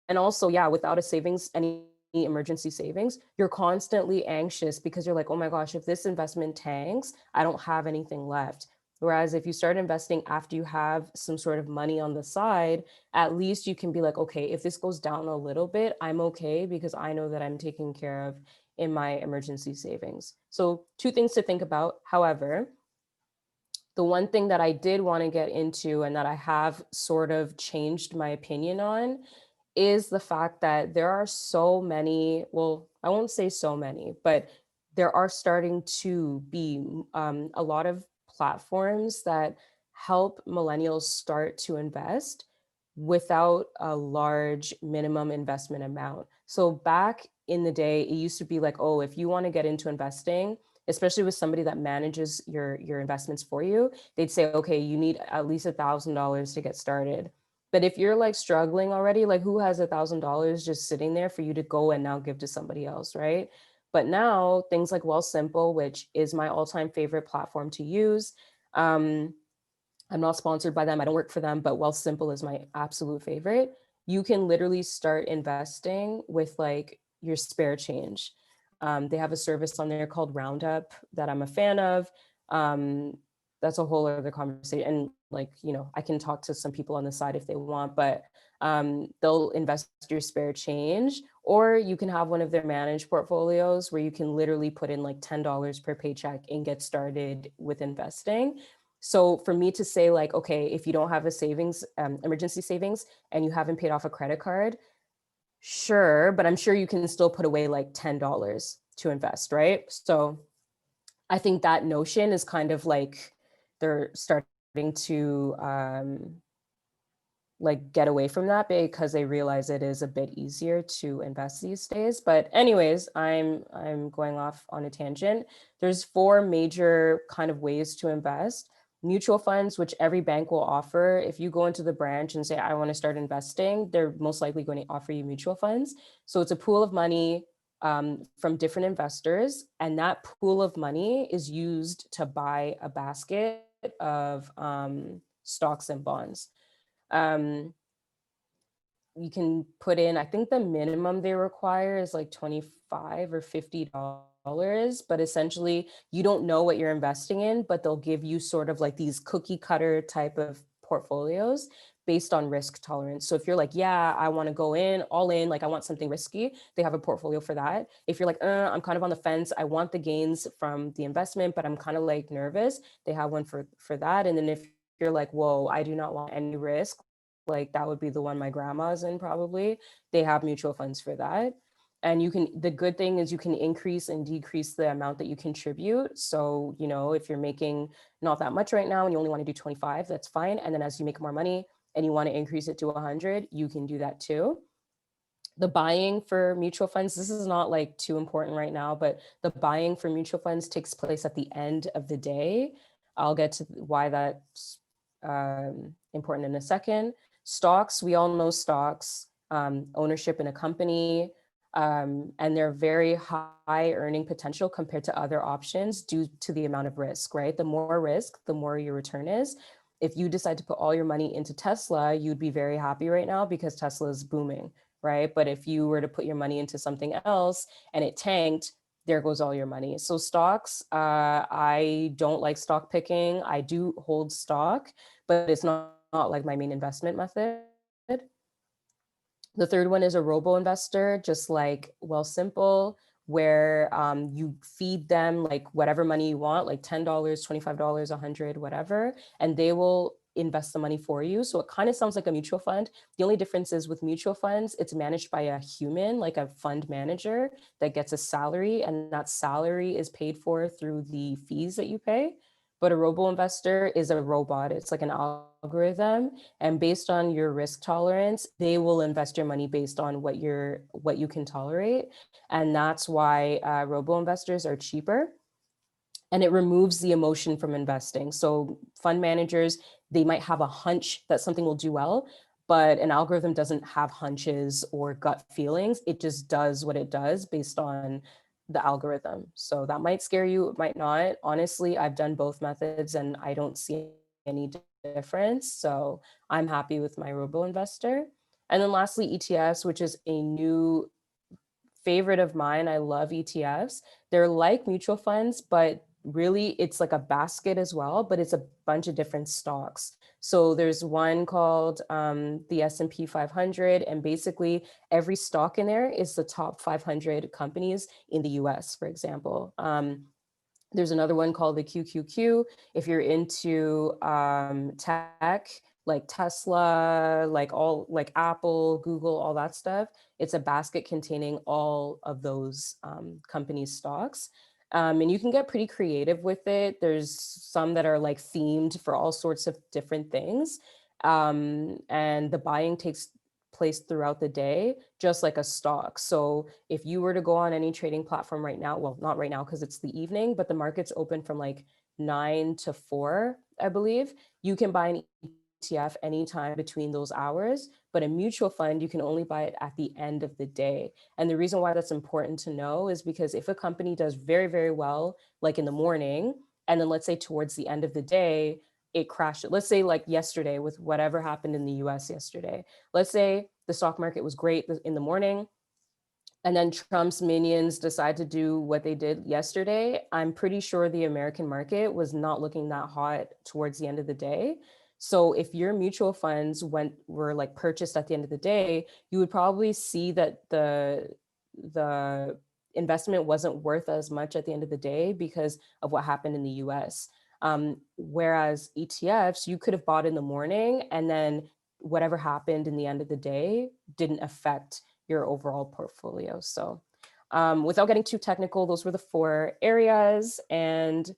and also, yeah, without a savings, any emergency savings, you're constantly anxious because you're like, oh my gosh, if this investment tanks, I don't have anything left. Whereas if you start investing after you have some sort of money on the side, at least you can be like, okay, if this goes down a little bit, I'm okay because I know that I'm taken care of in my emergency savings. So, two things to think about. However, the one thing that I did want to get into and that I have sort of changed my opinion on is the fact that there are so many, well, I won't say so many, but there are starting to be a lot of platforms that help millennials start to invest without a large minimum investment amount. So back in the day, it used to be like, oh, if you want to get into investing, especially with somebody that manages your investments for you, they'd say, okay, you need at least $1,000 to get started. But if you're like struggling already, like who has $1,000 just sitting there for you to go and now give to somebody else, right? But now things like Wealthsimple, which is my all-time favorite platform to use. I'm not sponsored by them. I don't work for them, but Wealthsimple is my absolute favorite. You can literally start investing with like your spare change. They have a service on there called Roundup that I'm a fan of. Um, that's a whole other conversation. And like, I can talk to some people on the side if they want, but they'll invest your spare change, or you can have one of their managed portfolios where you can literally put in like $10 per paycheck and get started with investing. So for me to say like, okay, if you don't have a savings, emergency savings, and you haven't paid off a credit card, sure, but I'm sure you can still put away like $10 to invest, right? So I think that notion is kind of like they're starting to like get away from that because they realize it is a bit easier to invest these days. But anyways, I'm going off on a tangent. There's four major kind of ways to invest. Mutual funds, which every bank will offer. If you go into the branch and say, I want to start investing, they're most likely going to offer you mutual funds. So it's a pool of money from different investors, and that pool of money is used to buy a basket of stocks and bonds. Um, you can put in, I think the minimum they require is like 25 or $50, but essentially you don't know what you're investing in, but they'll give you sort of like these cookie cutter type of portfolios based on risk tolerance. So if you're like, yeah, I want to go in all in, like I want something risky, they have a portfolio for that. If you're like, I'm kind of on the fence, I want the gains from the investment, but I'm kind of like nervous, they have one for that. And then if you're like, whoa, I do not want any risk, like that would be the one my grandma's in probably, they have mutual funds for that. And the good thing is you can increase and decrease the amount that you contribute. So, if you're making not that much right now and you only want to do 25, that's fine. And then as you make more money and you want to increase it to 100, you can do that too. The buying for mutual funds, this is not like too important right now, but the buying for mutual funds takes place at the end of the day. I'll get to why that's important in a second. Stocks, we all know stocks, ownership in a company, and they're very high earning potential compared to other options due to the amount of risk, right? The more risk, the more your return is. If you decide to put all your money into Tesla, you'd be very happy right now because Tesla is booming, right? But if you were to put your money into something else and it tanked, there goes all your money. So stocks, I don't like stock picking. I do hold stock, but it's not like my main investment method. The third one is a Robo Investor, just like Wealthsimple, where you feed them like whatever money you want, like $10, $25, 100, whatever, and they will invest the money for you. So it kind of sounds like a mutual fund. The only difference is with mutual funds, it's managed by a human, like a fund manager that gets a salary, and that salary is paid for through the fees that you pay. But a robo investor is a robot. It's like an algorithm, and based on your risk tolerance, they will invest your money based on what you can tolerate. And that's why robo investors are cheaper, and it removes the emotion from investing. So fund managers, they might have a hunch that something will do well, but an algorithm doesn't have hunches or gut feelings. It just does what it does based on the algorithm. So that might scare you, it might not. Honestly, I've done both methods and I don't see any difference. So I'm happy with my robo investor. And then lastly, ETFs, which is a new favorite of mine. I love ETFs. They're like mutual funds, but really it's like a basket as well, but it's a bunch of different stocks. So there's one called the S&P 500, and basically every stock in there is the top 500 companies in the US, for example. There's another one called the QQQ. If you're into tech, like Tesla, like Apple, Google, all that stuff, it's a basket containing all of those companies' stocks. And you can get pretty creative with it. There's some that are like themed for all sorts of different things. And the buying takes place throughout the day, just like a stock. So if you were to go on any trading platform right now, well, not right now because it's the evening, but the market's open from like 9 to 4, I believe, you can buy an ETF anytime between those hours. But a mutual fund, you can only buy it at the end of the day. And the reason why that's important to know is because if a company does very, very well, like in the morning, and then let's say towards the end of the day, it crashed. Let's say like yesterday with whatever happened in the US yesterday. Let's say the stock market was great in the morning, and then Trump's minions decide to do what they did yesterday. I'm pretty sure the American market was not looking that hot towards the end of the day. So if your mutual funds were like purchased at the end of the day, you would probably see that the investment wasn't worth as much at the end of the day because of what happened in the US. Whereas ETFs, you could have bought in the morning, and then whatever happened in the end of the day didn't affect your overall portfolio. So without getting too technical, those were the 4 areas. And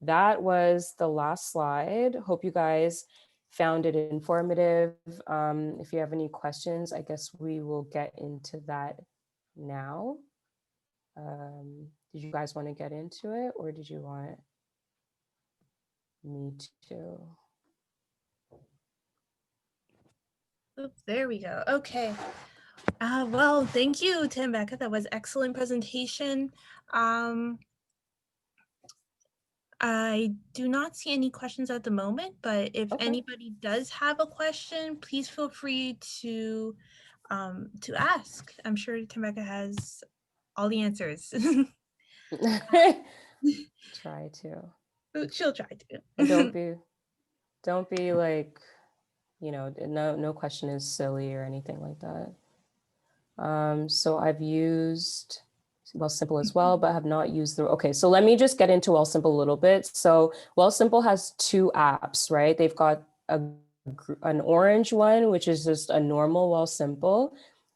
that was the last slide. Hope you guys found it informative. If you have any questions, I guess we will get into that now. Did you guys want to get into it, or did you want me to? Oops, there we go. Okay. Well, thank you, Tembeka. That was excellent presentation. I do not see any questions at the moment, but if Okay. anybody does have a question, please feel free to ask. I'm sure Tembeka has all the answers. Try to. She'll try to. And don't be like, no question is silly or anything like that. So I've used Wealthsimple as well, but have not used okay, so let me just get into Wealthsimple a little bit. So Wealthsimple has 2 apps, right? They've got an orange one, which is just a normal Wealthsimple.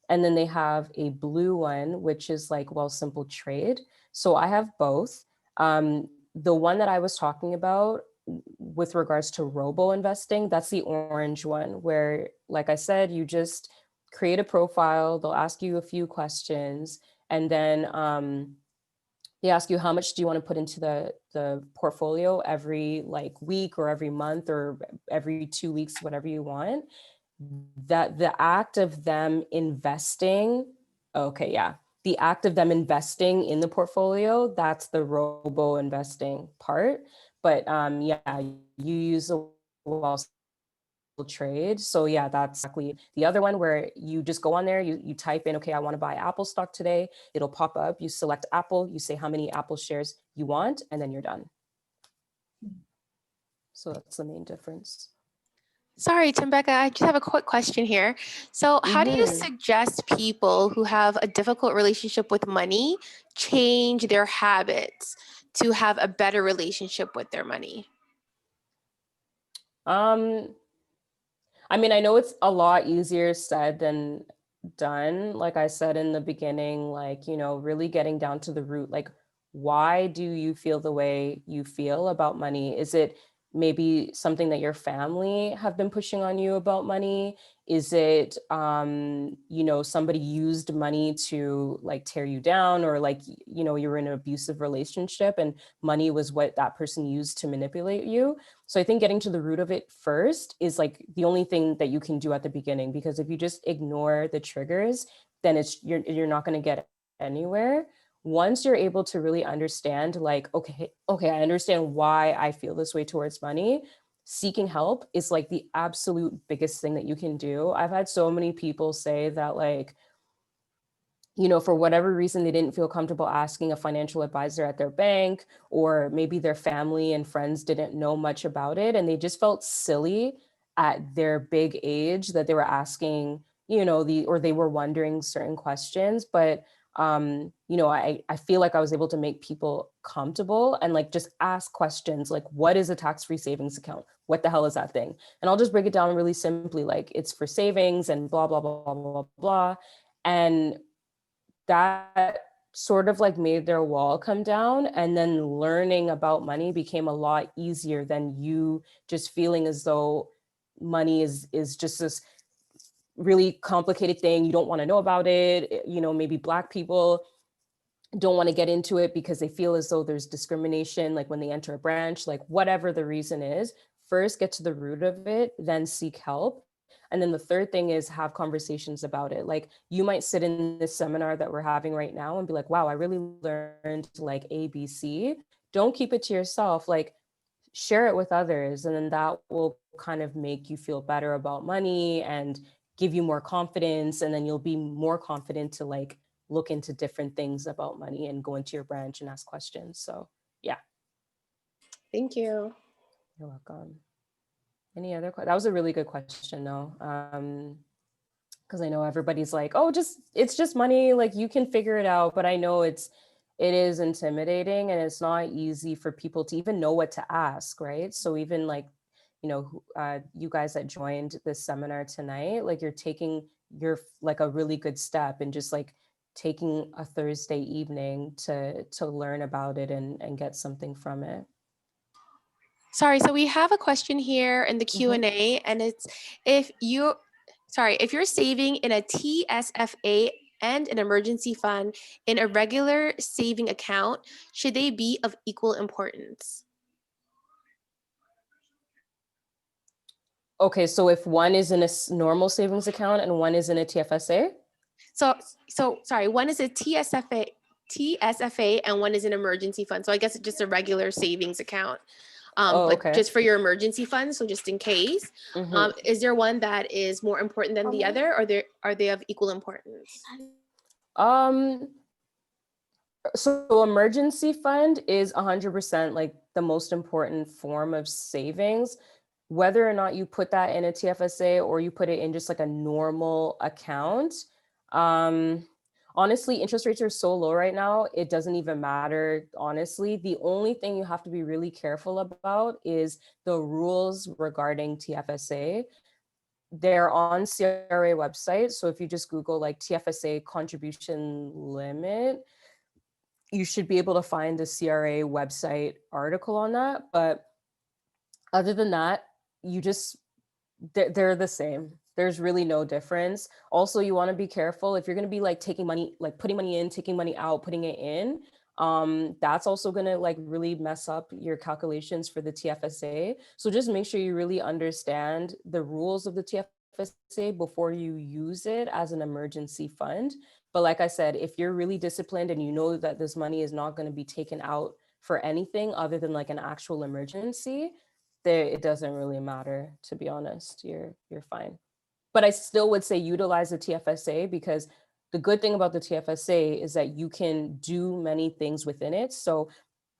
And then they have a blue one, which is like Wealthsimple Trade. So I have both. The one that I was talking about with regards to robo investing, that's the orange one, where, like I said, you just create a profile, they'll ask you a few questions, and then they ask you how much do you want to put into the portfolio every like week or every month or every 2 weeks, whatever you want. That the act of them investing, the act of them investing in the portfolio, that's the robo investing part. But you use a trade. So yeah, that's exactly the other one, where you just go on there, you type in, okay, I want to buy Apple stock today. It'll pop up, you select Apple, you say how many Apple shares you want, and then you're done. So that's the main difference. Sorry, Tembeka, I just have a quick question here. So how do you suggest people who have a difficult relationship with money change their habits to have a better relationship with their money? I mean, I know it's a lot easier said than done. Like I said in the beginning, like, you know, really getting down to the root, like, why do you feel the way you feel about money? Is it maybe something that your family have been pushing on you about money? Is it, you know, somebody used money to like tear you down, or like, you know, you were in an abusive relationship and money was what that person used to manipulate you? So I think getting to the root of it first is like the only thing that you can do at the beginning, because if you just ignore the triggers, then you're not going to get anywhere. Once you're able to really understand, like, okay, I understand why I feel this way towards money, seeking help is like the absolute biggest thing that you can do. I've had so many people say that, like, you know, for whatever reason, they didn't feel comfortable asking a financial advisor at their bank, or maybe their family and friends didn't know much about it. And they just felt silly at their big age that they were asking, you know, or they were wondering certain questions. But, you know, I feel like I was able to make people comfortable and like just ask questions like, what is a tax-free savings account? What the hell is that thing? And I'll just break it down really simply, like, it's for savings and blah, blah, blah, blah, blah, blah. And that sort of like made their wall come down, and then learning about money became a lot easier than you just feeling as though money is just this really complicated thing. You don't want to know about it. You know, maybe Black people don't want to get into it because they feel as though there's discrimination, like when they enter a branch, like whatever the reason is. First get to the root of it, then seek help. And then the third thing is have conversations about it. Like, you might sit in this seminar that we're having right now and be like, wow, I really learned like ABC. Don't keep it to yourself. Like, share it with others, and then that will kind of make you feel better about money and give you more confidence, and then you'll be more confident to like look into different things about money and go into your branch and ask questions. So yeah. Thank you. You're welcome. Any other that was a really good question though, because I know everybody's like, oh, just it's just money, like you can figure it out. But I know it is intimidating, and it's not easy for people to even know what to ask, right? So even like, you know, you guys that joined this seminar tonight, like you're like a really good step in just like taking a Thursday evening to learn about it and get something from it. Sorry, so we have a question here in the Mhm. Q&A, and it's if you, if you're saving in a TSFA and an emergency fund in a regular saving account, should they be of equal importance? Okay, so if one is in a normal savings account and one is in a TFSA? So sorry, one is a TSFA and one is an emergency fund. So I guess it's just a regular savings account. Oh, But okay. just for your emergency fund, so just in case. Mhm. Is there one that is more important than the other, or are they of equal importance? Um, so emergency fund is 100% like the most important form of savings. Whether or not you put that in a TFSA or you put it in just like a normal account, um, honestly, interest rates are so low right now, it doesn't even matter, honestly. The only thing you have to be really careful about is the rules regarding TFSA. They're on CRA website. So if you just Google like TFSA contribution limit, you should be able to find the CRA website article on that. But other than that, you just, they're the same. There's really no difference. Also, you want to be careful if you're going to be like taking money, like putting money in, taking money out, putting it in. That's also going to like really mess up your calculations for the TFSA. So just make sure you really understand the rules of the TFSA before you use it as an emergency fund. But like I said, if you're really disciplined and you know that this money is not going to be taken out for anything other than like an actual emergency, it doesn't really matter, to be honest. You're fine. But I still would say utilize the TFSA, because the good thing about the TFSA is that you can do many things within it. So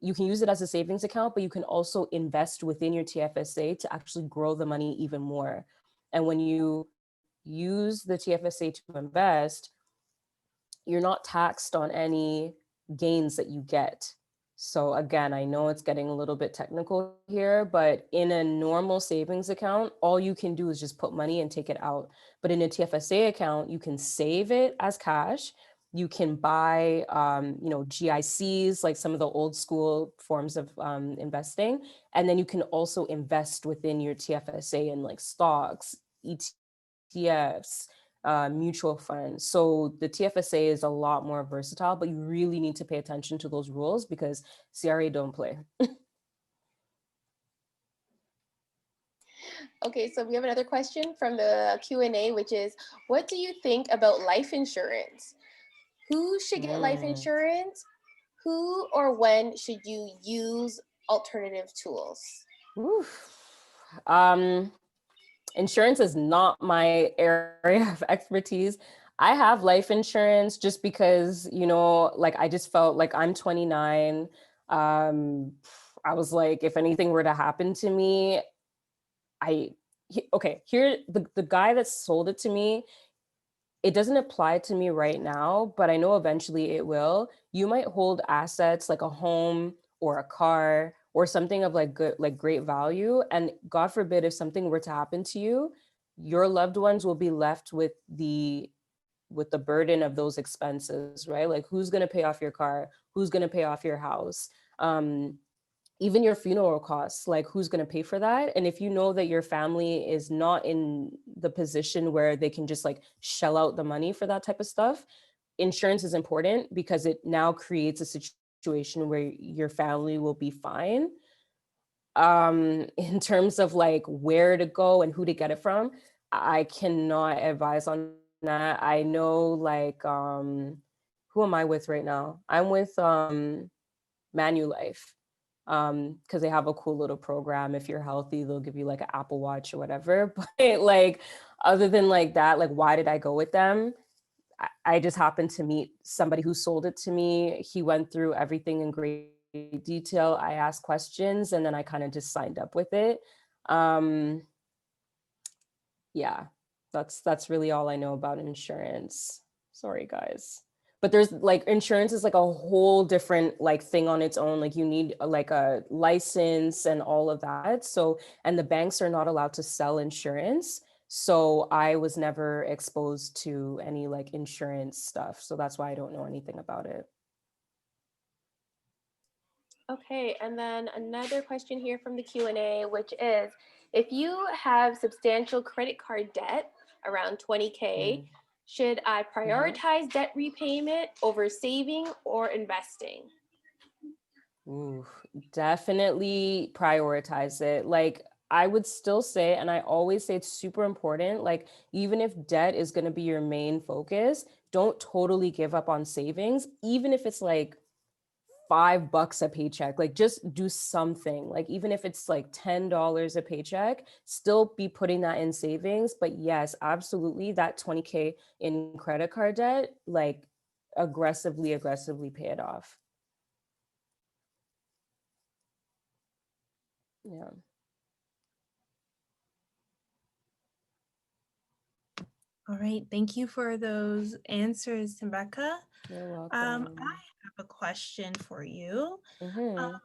you can use it as a savings account, but you can also invest within your TFSA to actually grow the money even more. And when you use the TFSA to invest, you're not taxed on any gains that you get. So again, I know it's getting a little bit technical here, but in a normal savings account, all you can do is just put money and take it out. But in a TFSA account, you can save it as cash. You can buy, GICs, like some of the old school forms of investing. And then you can also invest within your TFSA in like stocks, ETFs, mutual funds. So the TFSA is a lot more versatile, but you really need to pay attention to those rules because CRA don't play. Okay, so we have another question from the Q&A, which is, what do you think about life insurance? Who should get life insurance? Who or when should you use alternative tools? Oof. Insurance is not my area of expertise. I have life insurance just because, like I just felt like I'm 29. I was like, if anything were to happen to me, here, the guy that sold it to me, it doesn't apply to me right now, but I know eventually it will. You might hold assets like a home or a car or something of like great value. And God forbid, if something were to happen to you, your loved ones will be left with the burden of those expenses, right? Like who's going to pay off your car? Who's going to pay off your house? Even your funeral costs, like who's going to pay for that? And if you know that your family is not in the position where they can just like shell out the money for that type of stuff, insurance is important because it now creates a situation where your family will be fine. In terms of like where to go and who to get it from, I cannot advise on that. I know like who am I with right now? I'm with Manulife, because they have a cool little program. If you're healthy, they'll give you like an Apple Watch or whatever. But like other than like that, like why did I go with them? I just happened to meet somebody who sold it to me. He went through everything in great detail. I asked questions and then I kind of just signed up with it. Yeah, that's really all I know about insurance. Sorry, guys. But there's like insurance is like a whole different like thing on its own. Like you need like a license and all of that. So, and the banks are not allowed to sell insurance. So I was never exposed to any like insurance stuff. So that's why I don't know anything about it. Okay, and then another question here from the Q&A, which is, if you have substantial credit card debt, around 20K, should I prioritize debt repayment over saving or investing? Ooh, definitely prioritize it. Like I would still say, and I always say it's super important, like even if debt is going to be your main focus, don't totally give up on savings, even if it's like $5 a paycheck. Like just do something. Like even if it's like $10 a paycheck, still be putting that in savings. But yes, absolutely, that 20K in credit card debt, like aggressively pay it off. Yeah. All right, thank you for those answers, Tembeka. You're I welcome. have a question for you. Mm-hmm.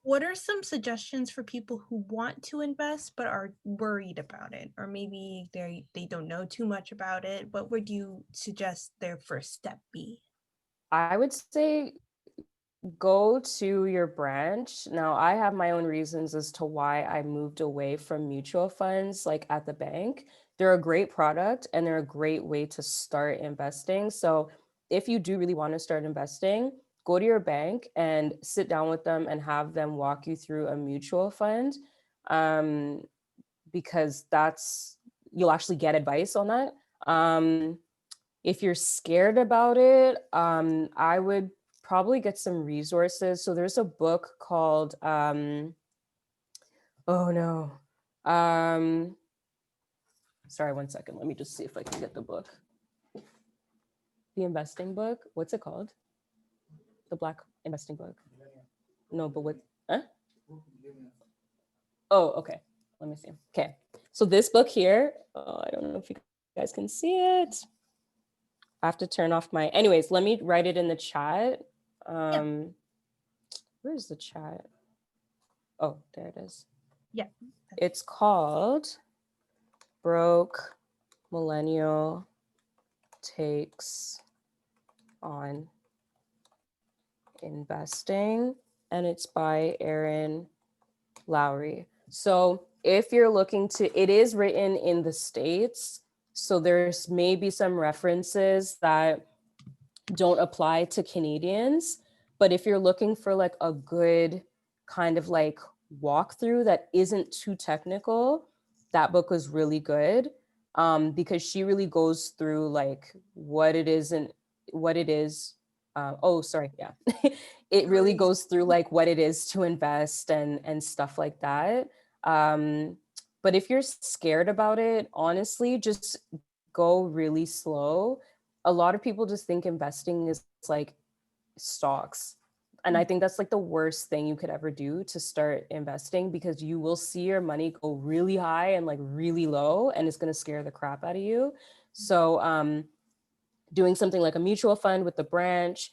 What are some suggestions for people who want to invest but are worried about it, or maybe they don't know too much about it? What would you suggest their first step be? I would say go to your branch. Now, I have my own reasons as to why I moved away from mutual funds, like at the bank. They're a great product and they're a great way to start investing. So, if you do really want to start investing, go to your bank and sit down with them and have them walk you through a mutual fund, um, because you'll actually get advice on that. If you're scared about it, I would probably get some resources. So there's a book called, oh no, sorry, one second. Let me just see if I can get the book. The investing book. What's it called? The Black investing book. No, but what? Huh? Oh, okay. Let me see. Okay. So this book here, I don't know if you guys can see it. I have to turn off anyways, let me write it in the chat. Yeah. where's the chat? Oh, there it is. Yeah. It's called Broke Millennial Takes on Investing, and it's by Aaron Lowry. So if you're looking to, it is written in the States, so there's maybe some references that don't apply to Canadians. But if you're looking for like a good kind of like walkthrough that isn't too technical, that book was really good, because she really goes through like what it is and what it is. Oh, sorry. Yeah. It really goes through like what it is to invest and stuff like that. But if you're scared about it, honestly, just go really slow. A lot of people just think investing is like stocks. And I think that's like the worst thing you could ever do to start investing, because you will see your money go really high and like really low, and it's going to scare the crap out of you. So doing something like a mutual fund with the branch,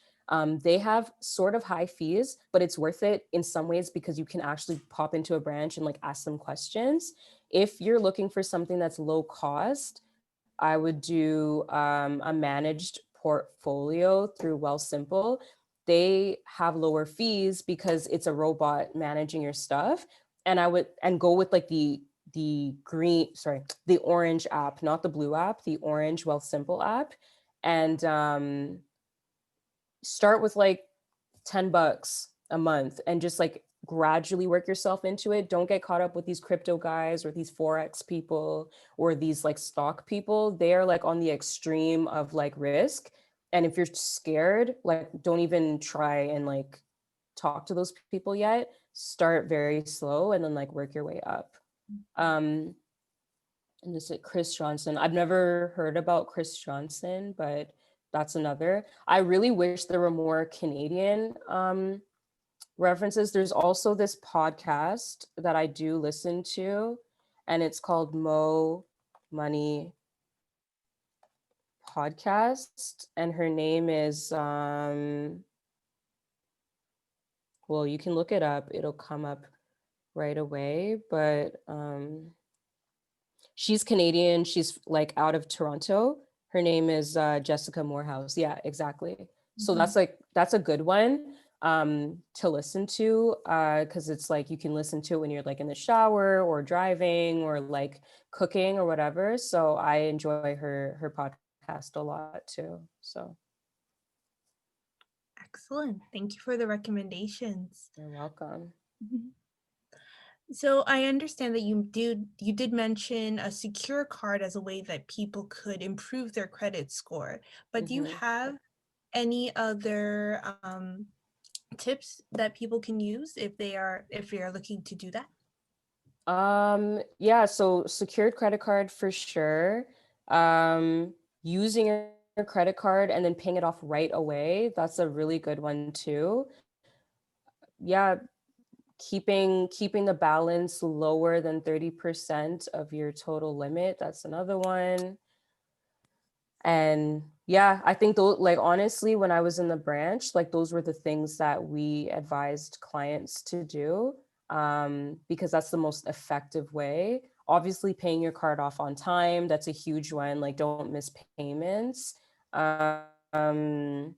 they have sort of high fees, but it's worth it in some ways because you can actually pop into a branch and like ask them questions. If you're looking for something that's low cost, I would do a managed portfolio through Wealthsimple. They have lower fees because it's a robot managing your stuff. And I would go with like the orange app, not the blue app, the orange Wealthsimple app, and start with like $10 a month and just like gradually work yourself into it. Don't get caught up with these crypto guys or these Forex people or these like stock people. They are like on the extreme of like risk. And if you're scared, like don't even try and like talk to those people yet. Start very slow and then like work your way up. And this is Chris Johnson. I've never heard about Chris Johnson, but that's another. I really wish there were more Canadian references. There's also this podcast that I do listen to, and it's called Mo Money Podcast, and her name is well, you can look it up. It'll come up right away, but she's Canadian. She's like out of Toronto. Her name is Jessica Morehouse. Yeah, exactly. So that's a good one to listen to, because it's like you can listen to it when you're like in the shower or driving or like cooking or whatever. So I enjoy her podcast a lot too. So Excellent. Thank you for the recommendations. you're welcome. So I understand that you did mention a secure card as a way that people could improve their credit score, but do you have any other tips that people can use if they are looking to do that? Yeah, so secured credit card for sure. Using your credit card and then paying it off right away, that's a really good one too. Yeah, keeping the balance lower than 30% of your total limit, that's another one. And yeah, I think those, like honestly, when I was in the branch, like those were the things that we advised clients to do, because that's the most effective way. Obviously, paying your card off on time, that's a huge one. Like don't miss payments. And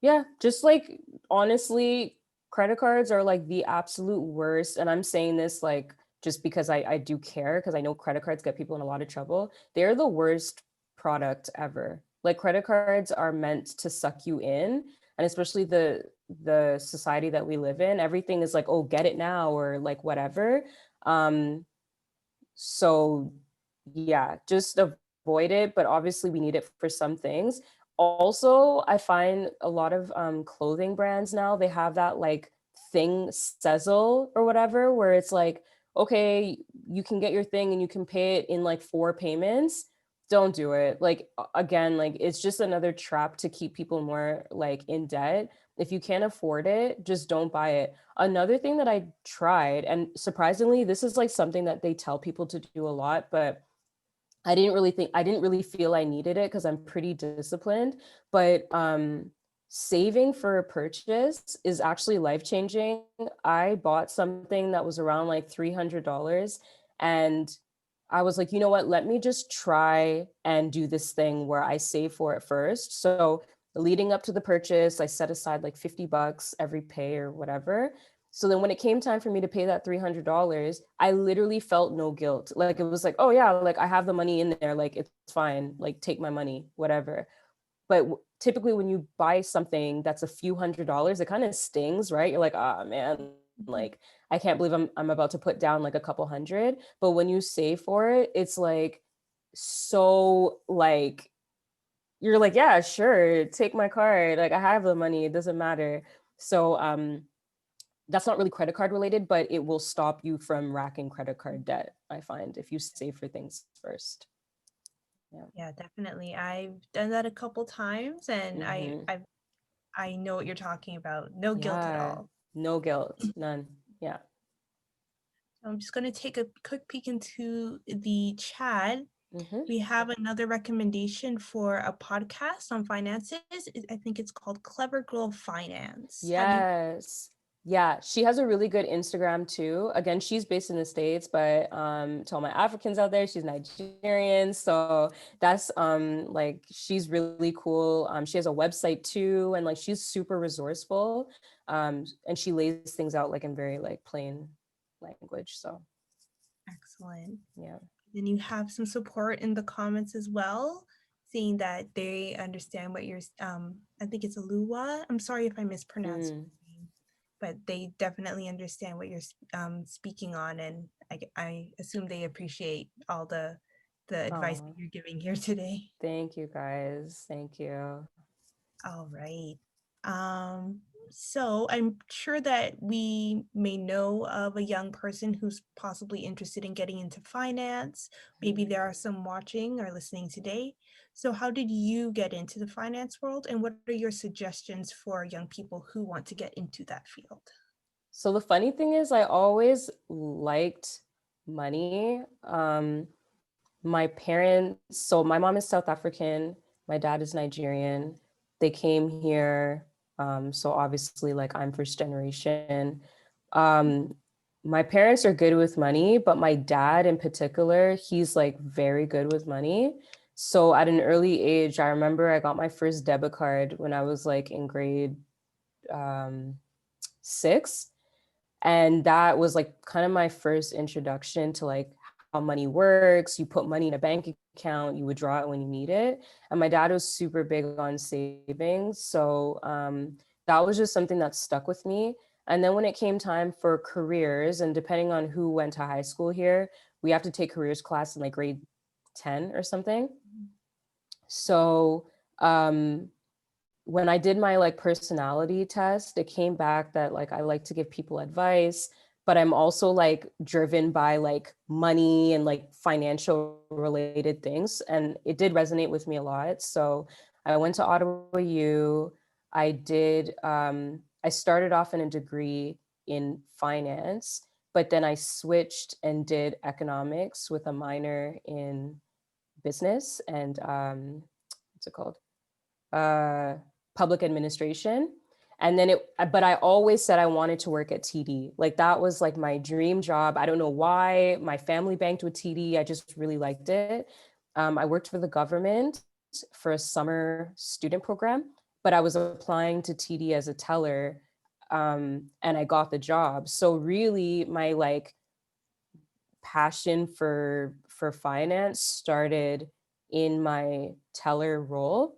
yeah, just like honestly, credit cards are like the absolute worst. And I'm saying this like just because I do care, because I know credit cards get people in a lot of trouble. They're the worst product ever. Like credit cards are meant to suck you in, and especially the society that we live in, everything is like, oh, get it now or like whatever. So yeah, just avoid it, but obviously we need it for some things. Also, I find a lot of clothing brands now, they have that like thing Sezzle or whatever, where it's like, okay, you can get your thing and you can pay it in like 4 payments. Don't do it. Like again, like it's just another trap to keep people more like in debt. If you can't afford it, just don't buy it. Another thing that I tried, and surprisingly, this is like something that they tell people to do a lot, but I didn't really feel I needed it because I'm pretty disciplined. But saving for a purchase is actually life-changing. I bought something that was around like $300, and I was like, you know what, let me just try and do this thing where I save for it first. So leading up to the purchase, I set aside like $50 every pay or whatever. So then when it came time for me to pay that $300, I literally felt no guilt. Like it was like, oh yeah, like I have the money in there, like it's fine, like take my money, whatever. But typically when you buy something that's a few $100s, it kind of stings, right? You're like, ah, man, like I can't believe I'm about to put down like a couple hundred. But when you save for it, it's like so like you're like, yeah, sure, take my card. Like I have the money, it doesn't matter. So that's not really credit card related, but it will stop you from racking credit card debt, I find, if you save for things first. Yeah. Yeah, definitely. I've done that a couple times, and Mm-hmm. I know what you're talking about. No guilt at Yeah. all. No guilt, none. Yeah. I'm just going to take a quick peek into the chat. Mm-hmm. We have another recommendation for a podcast on finances. I think it's called Clever Girl Finance. Have you? Yes. Yeah, she has a really good Instagram too. Again, she's based in the States, but to all my Africans out there, she's Nigerian. So that's like she's really cool. She has a website too, and like she's super resourceful. And she lays things out like in very like plain language. So Excellent. yeah. Then you have some support in the comments as well, saying that they understand what you're, I think it's Alua. I'm sorry if I mispronounced Mm. your name, but they definitely understand what you're speaking on. And I assume they appreciate all the advice that Oh, you're giving here today. thank you guys. Thank you. All right. Um, so I'm sure that we may know of a young person who's possibly interested in getting into finance. Maybe there are some watching or listening today. So how did you get into the finance world, and what are your suggestions for young people who want to get into that field? So the funny thing is, I always liked money. My parents, so my mom is South African, my dad is Nigerian. They came here, so obviously, like I'm first generation. Um, my parents are good with money, but my dad in particular, he's like very good with money. So at an early age, I remember I got my first debit card when I was like in grade um, 6, and that was like kind of my first introduction to like how money works. You put money in a bank account, you withdraw it when you need it. And my dad was super big on savings. So that was just something that stuck with me. And then when it came time for careers, and depending on who went to high school here, we have to take careers class in like grade 10 or something. So um, when I did my like personality test, it came back that like I like to give people advice, but I'm also like driven by like money and like financial related things. And it did resonate with me a lot. So I went to Ottawa U. I started off in a degree in finance, but then I switched and did economics with a minor in business and what's it called? uh, public administration. And then but I always said I wanted to work at TD. Like that was like my dream job. I don't know why. My family banked with TD. I just really liked it. I worked for the government for a summer student program, but I was applying to TD as a teller, and I got the job. So really, my like passion for finance started in my teller role.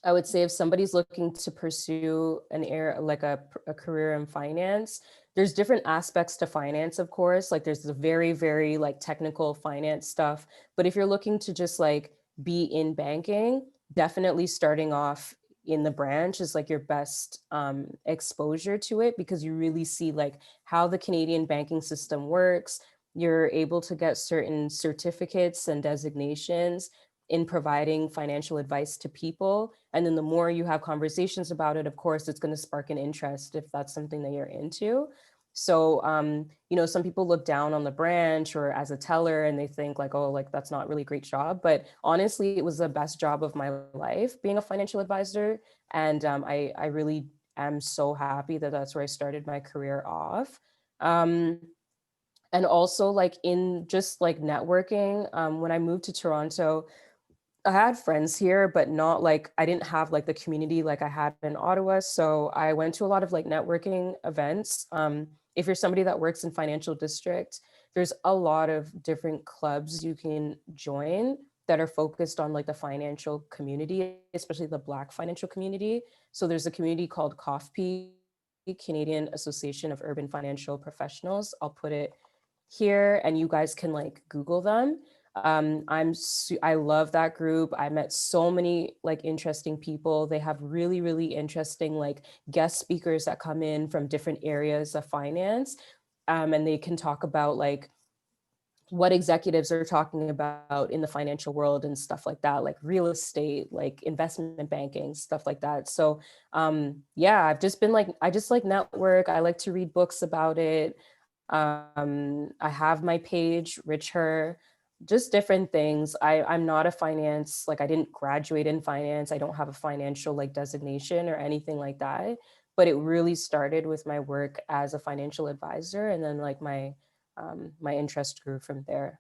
I would say if somebody's looking to pursue an area like a career in finance, there's different aspects to finance, of course. Like there's the very, very like technical finance stuff. But if you're looking to just like be in banking, definitely starting off in the branch is like your best exposure to it, because you really see like how the Canadian banking system works. You're able to get certain certificates and designations in providing financial advice to people. And then the more you have conversations about it, of course, it's going to spark an interest if that's something that you're into. So, you know, some people look down on the branch or as a teller and they think like, oh, like that's not really a great job. But honestly, it was the best job of my life being a financial advisor. And I really am so happy that that's where I started my career off. Um, and also like in just like networking, when I moved to Toronto, I had friends here, but not like I didn't have like the community like I had in Ottawa. So I went to a lot of like networking events. If you're somebody that works in financial district, there's a lot of different clubs you can join that are focused on like the financial community, especially the Black financial community. So there's a community called COFP, Canadian Association of Urban Financial Professionals. I'll put it here and you guys can like Google them. I love that group. I met so many like interesting people. They have really, really interesting like guest speakers that come in from different areas of finance. And they can talk about like what executives are talking about in the financial world and stuff like that, like real estate, like investment banking, stuff like that. So yeah, I've just been like, I just like network. I like to read books about it. I have my page, Rich Her, just different things. I'm not a finance, like I didn't graduate in finance. I don't have a financial like designation or anything like that. But it really started with my work as a financial advisor, and then like my interest grew from there.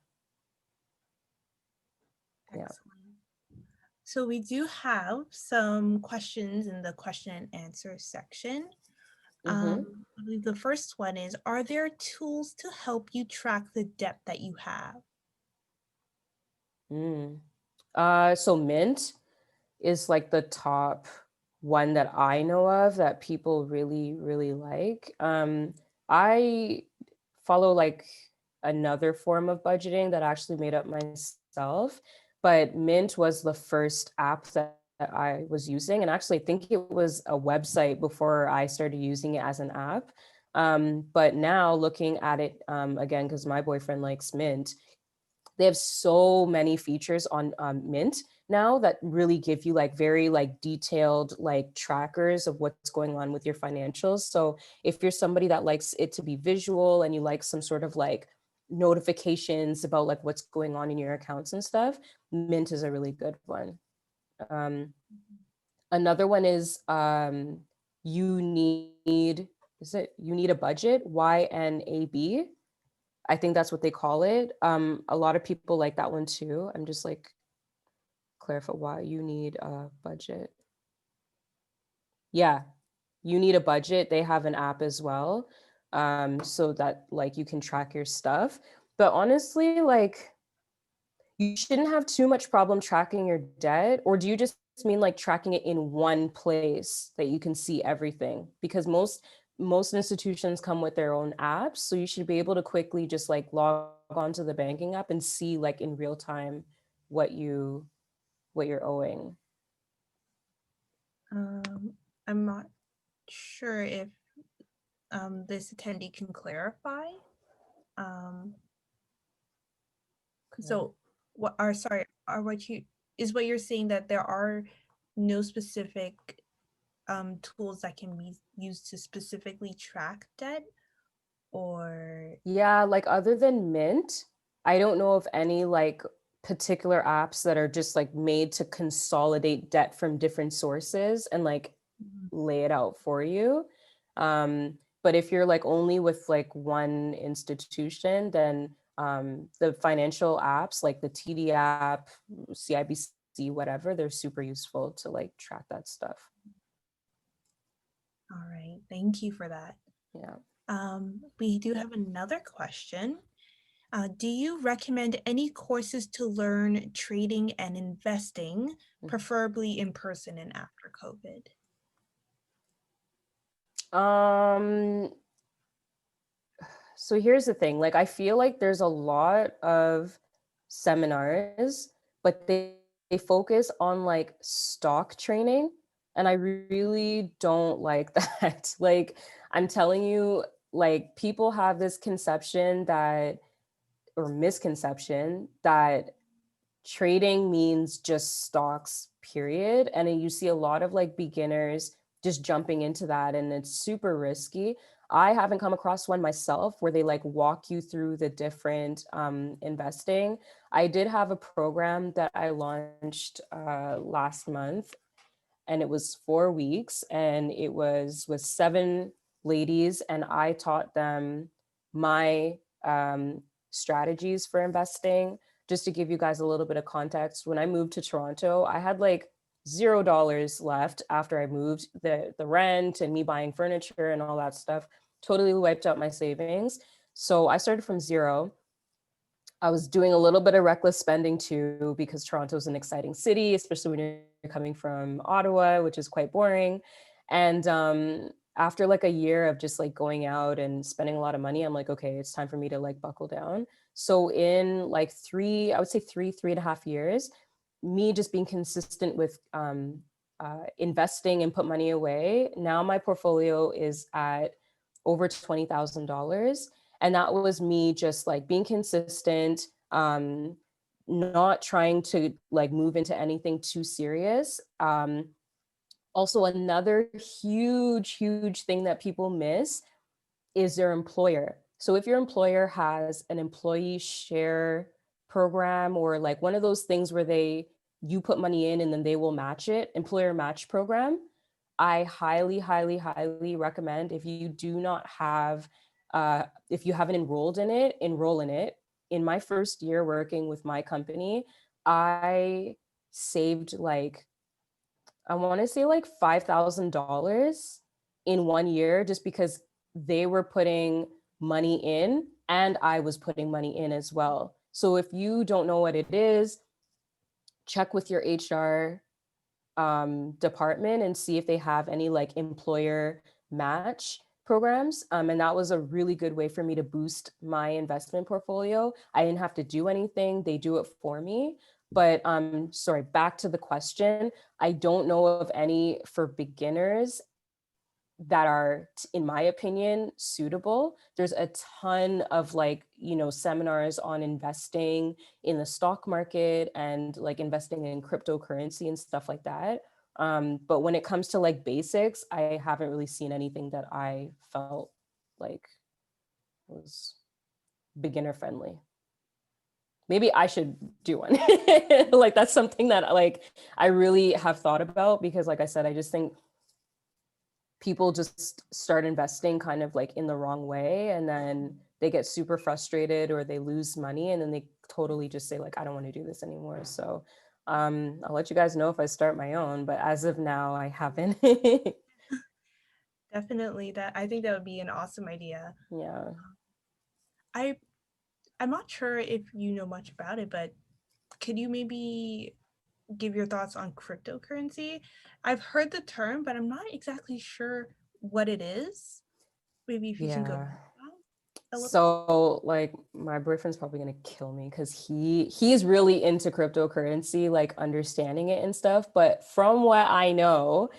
Yeah. Excellent. So we do have some questions in the question and answer section. Mm-hmm. I believe the first one is, are there tools to help you track the debt that you have? So Mint is like the top one that I know of that people really, really like. I follow like another form of budgeting that I actually made up myself, but Mint was the first app that I was using. And actually, I think it was a website before I started using it as an app. But now looking at it again, because my boyfriend likes Mint, they have so many features on Mint now that really give you like very like detailed like trackers of what's going on with your financials. So if you're somebody that likes it to be visual and you like some sort of like notifications about like what's going on in your accounts and stuff, Mint is a really good one. Um, Another one is you need, is it you need a budget, YNAB. I think that's what they call it. A lot of people like that one too. I'm just like clarify why you need a budget. Yeah, you need a budget. They have an app as well, so that like you can track your stuff. But honestly, like you shouldn't have too much problem tracking your debt, or do you just mean like tracking it in one place that you can see everything? Because most institutions come with their own apps, so you should be able to quickly just like log onto the banking app and see like in real time what you're owing. I'm not sure if this attendee can clarify. Um, Yeah. so what are, sorry, are what you're saying that there are no specific tools that can be used to specifically track debt, or Yeah, like other than Mint, I don't know of any like particular apps that are just like made to consolidate debt from different sources and like lay it out for you. But if you're like only with like one institution, then the financial apps like the TD app, CIBC, whatever, they're super useful to like track that stuff. all right, thank you for that. Yeah. We do have another question. Do you recommend any courses to learn trading and investing, preferably in person and after COVID? Um, so here's the thing, like I feel like there's a lot of seminars, but they focus on like stock training, and I really don't like that. Like I'm telling you, like people have this conception that or misconception that trading means just stocks, period. And then you see a lot of like beginners just jumping into that, and it's super risky. I haven't come across one myself where they like walk you through the different investing. I did have a program that I launched last month, and it was 4 weeks, and it was with 7 ladies, and I taught them my strategies for investing. Just to give you guys a little bit of context, when I moved to Toronto, I had like $0 left after I moved. The rent and me buying furniture and all that stuff totally wiped out my savings. So I started from zero. I was doing a little bit of reckless spending too, because Toronto's an exciting city, especially when you're coming from Ottawa, which is quite boring. And after like a year of just like going out and spending a lot of money, I'm like, okay, it's time for me to like buckle down. So in like I would say 3.5 years, me just being consistent with investing and put money away, now my portfolio is at over $20,000. And that was me just like being consistent, not trying to like move into anything too serious. Also, another huge thing that people miss is their employer. So if your employer has an employee share program, or like one of those things where you put money in and then they will match it, employer match program, I highly recommend, if you do not have, if you haven't enrolled in it, enroll in it. In my first year working with my company, I saved like, I want to say like $5,000 in 1 year, just because they were putting money in and I was putting money in as well. So if you don't know what it is, check with your HR department and see if they have any like employer match programs. And that was a really good way for me to boost my investment portfolio. I didn't have to do anything. They do it for me. But sorry, back to the question. I don't know of any for beginners that are, in my opinion, suitable. There's a ton of like, seminars on investing in the stock market and like investing in cryptocurrency and stuff like that. But when it comes to like basics, I haven't really seen anything that I felt like was beginner friendly. Maybe I should do one. Like that's something that like I really have thought about, because like I said, I just think people just start investing kind of like in the wrong way, and then they get super frustrated or they lose money, and then they totally just say like, I don't want to do this anymore. So I'll let you guys know if I start my own, but as of now, I haven't. Definitely, that I think that would be an awesome idea. Yeah. I'm not sure if you know much about it, but could you maybe give your thoughts on cryptocurrency? I've heard the term, but I'm not exactly sure what it is. Maybe if you can go Yeah. into that a little bit. So like my boyfriend's probably gonna kill me, because he's really into cryptocurrency, like understanding it and stuff. But from what I know,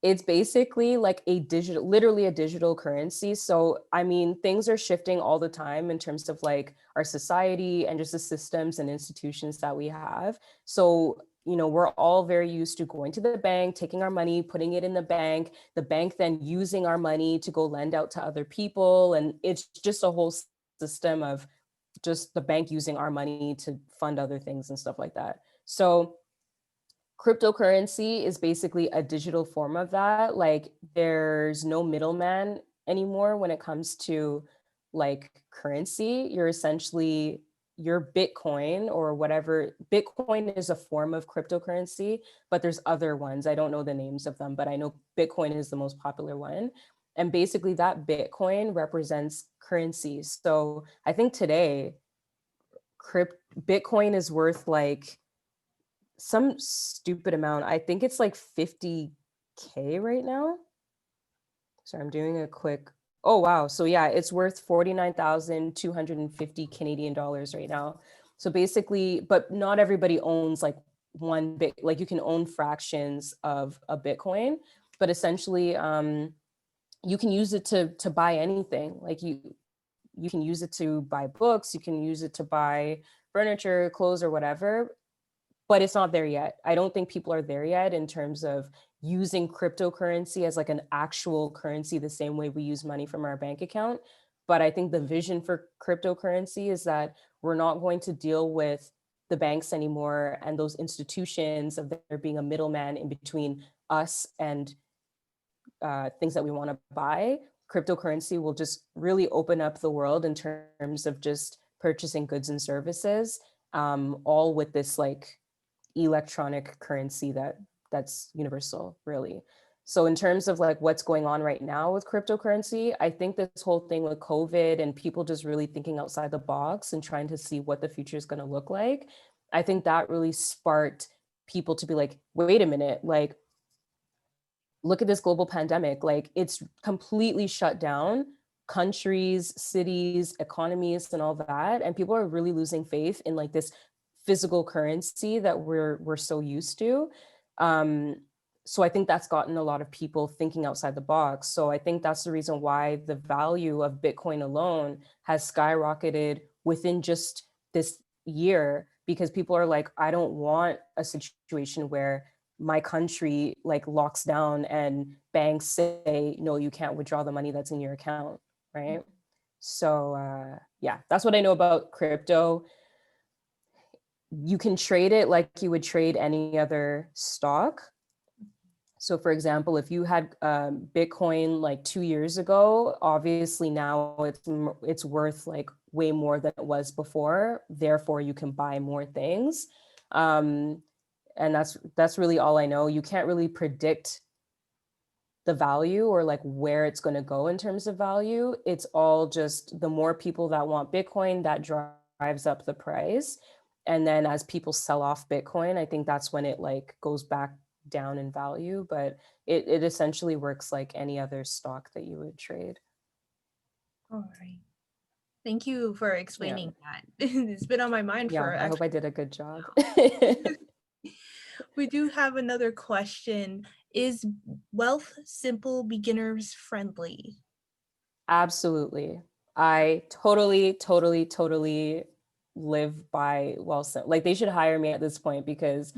it's basically like literally a digital currency. So I mean, things are shifting all the time in terms of like our society and just the systems and institutions that we have. So we're all very used to going to the bank, taking our money, putting it in the bank then using our money to go lend out to other people. And it's just a whole system of just the bank using our money to fund other things and stuff like that. So cryptocurrency is basically a digital form of that. Like there's no middleman anymore when it comes to like currency. You're essentially your Bitcoin or whatever. Bitcoin is a form of cryptocurrency, but there's other ones. I don't know the names of them, but I know Bitcoin is the most popular one. And basically that Bitcoin represents currency. So I think today Bitcoin is worth like some stupid amount. I think it's like 50K right now. So I'm doing a quick, oh wow. So yeah, it's worth 49,250 Canadian dollars right now. So basically, but not everybody owns like one bit, like you can own fractions of a Bitcoin, but essentially you can use it to buy anything. Like you can use it to buy books, you can use it to buy furniture, clothes, or whatever. but it's not there yet. I don't think people are there yet in terms of using cryptocurrency as like an actual currency the same way we use money from our bank account. But I think the vision for cryptocurrency is that we're not going to deal with the banks anymore and those institutions of there being a middleman in between us and things that we want to buy. Cryptocurrency will just really open up the world in terms of just purchasing goods and services, all with this like electronic currency that's universal, really. So in terms of like what's going on right now with cryptocurrency, I think this whole thing with COVID and people just really thinking outside the box and trying to see what the future is going to look like, I think that really sparked people to be like, wait a minute, like, look at this global pandemic, like it's completely shut down countries, cities, economies, and all that. And people are really losing faith in like this physical currency that we're so used to. So I think that's gotten a lot of people thinking outside the box. So I think that's the reason why the value of Bitcoin alone has skyrocketed within just this year, because people are like, I don't want a situation where my country like locks down and banks say, no, you can't withdraw the money that's in your account, right? So yeah, that's what I know about crypto. You can trade it like you would trade any other stock. So for example, if you had Bitcoin like 2 years ago, obviously now it's worth like way more than it was before. Therefore, you can buy more things. And that's really all I know. You can't really predict the value or like where it's going to go in terms of value. It's all just the more people that want Bitcoin, that drives up the price. And then as people sell off Bitcoin, I think that's when it like goes back down in value. But it essentially works like any other stock that you would trade. All right. Thank you for explaining that. It's been on my mind for I hope I did a good job. We do have another question. Is wealth simple, beginners friendly? Absolutely. I totally live by like they should hire me at this point, because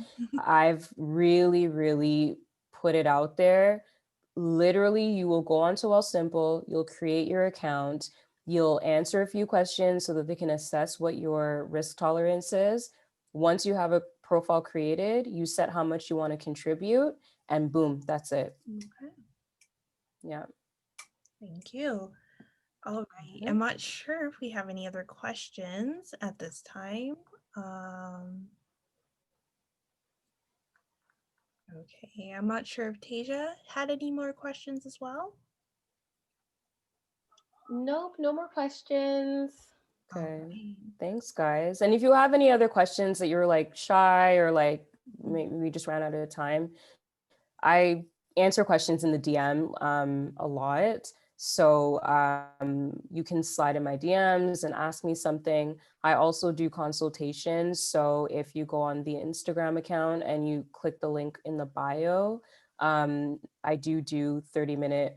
I've really put it out there. Literally, you will go onto Wealthsimple, you'll create your account, you'll answer a few questions so that they can assess what your risk tolerance is. Once you have a profile created, you set how much you want to contribute, and boom, that's it. Okay, Yeah. thank you. All right. I'm not sure if we have any other questions at this time. Okay, I'm not sure if Tasia had any more questions as well. Nope, no more questions. Okay. Right. Thanks, guys. And if you have any other questions that you're like shy or like maybe we just ran out of time, I answer questions in the DM a lot. So you can slide in my DMs and ask me something. I also do consultations. So if you go on the Instagram account and you click the link in the bio, I do 30-minute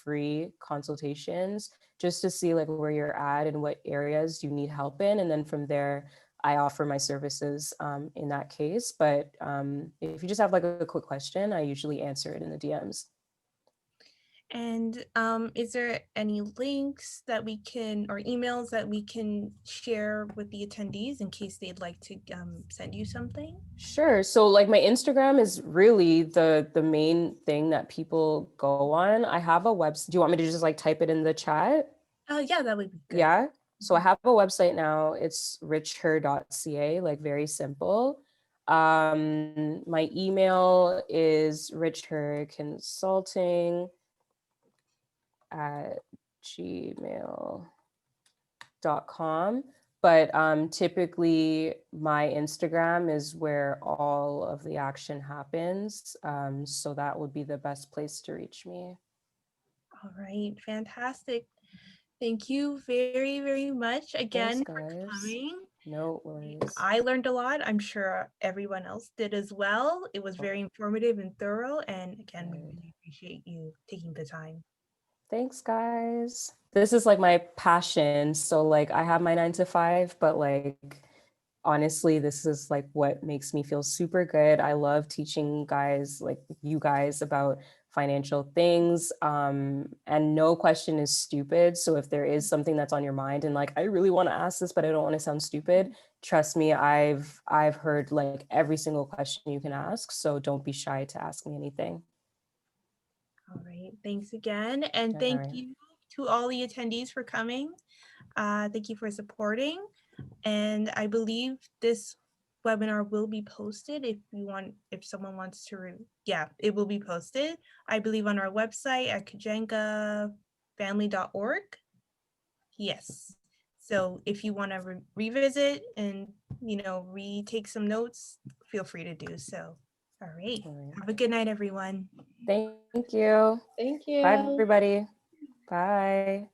free consultations just to see like where you're at and what areas you need help in. And then from there, I offer my services in that case. But if you just have like a quick question, I usually answer it in the DMs. And is there any links that we can, or emails that we can share with the attendees in case they'd like to send you something? Sure. So like my Instagram is really the main thing that people go on. I have a website. Do you want me to just like type it in the chat? Yeah, that would be good. Yeah. So I have a website now. It's richher.ca, like very simple. My email is richherconsulting@gmail.com. But typically my Instagram is where all of the action happens. So that would be the best place to reach me. All right, fantastic. Thank you very, very much again Thanks, for guys. coming. No worries. I learned a lot. I'm sure everyone else did as well. It was very informative and thorough. And again, we really appreciate you taking the time. Thanks, guys. This is like my passion. So like I have my 9 to 5, but like honestly, this is like what makes me feel super good. I love teaching guys like you guys about financial things. And no question is stupid. So if there is something that's on your mind and like, I really want to ask this, but I don't want to sound stupid, trust me, I've heard like every single question you can ask. So don't be shy to ask me anything. All right, thanks again. And All thank right. you to all the attendees for coming. Thank you for supporting. And I believe this webinar will be posted if someone wants to, yeah, it will be posted, I believe, on our website at kajengafamily.org. Yes. So if you want to revisit and, retake some notes, feel free to do so. All right. All right. Have a good night, everyone. Thank you. Thank Bye, you. everybody. Bye.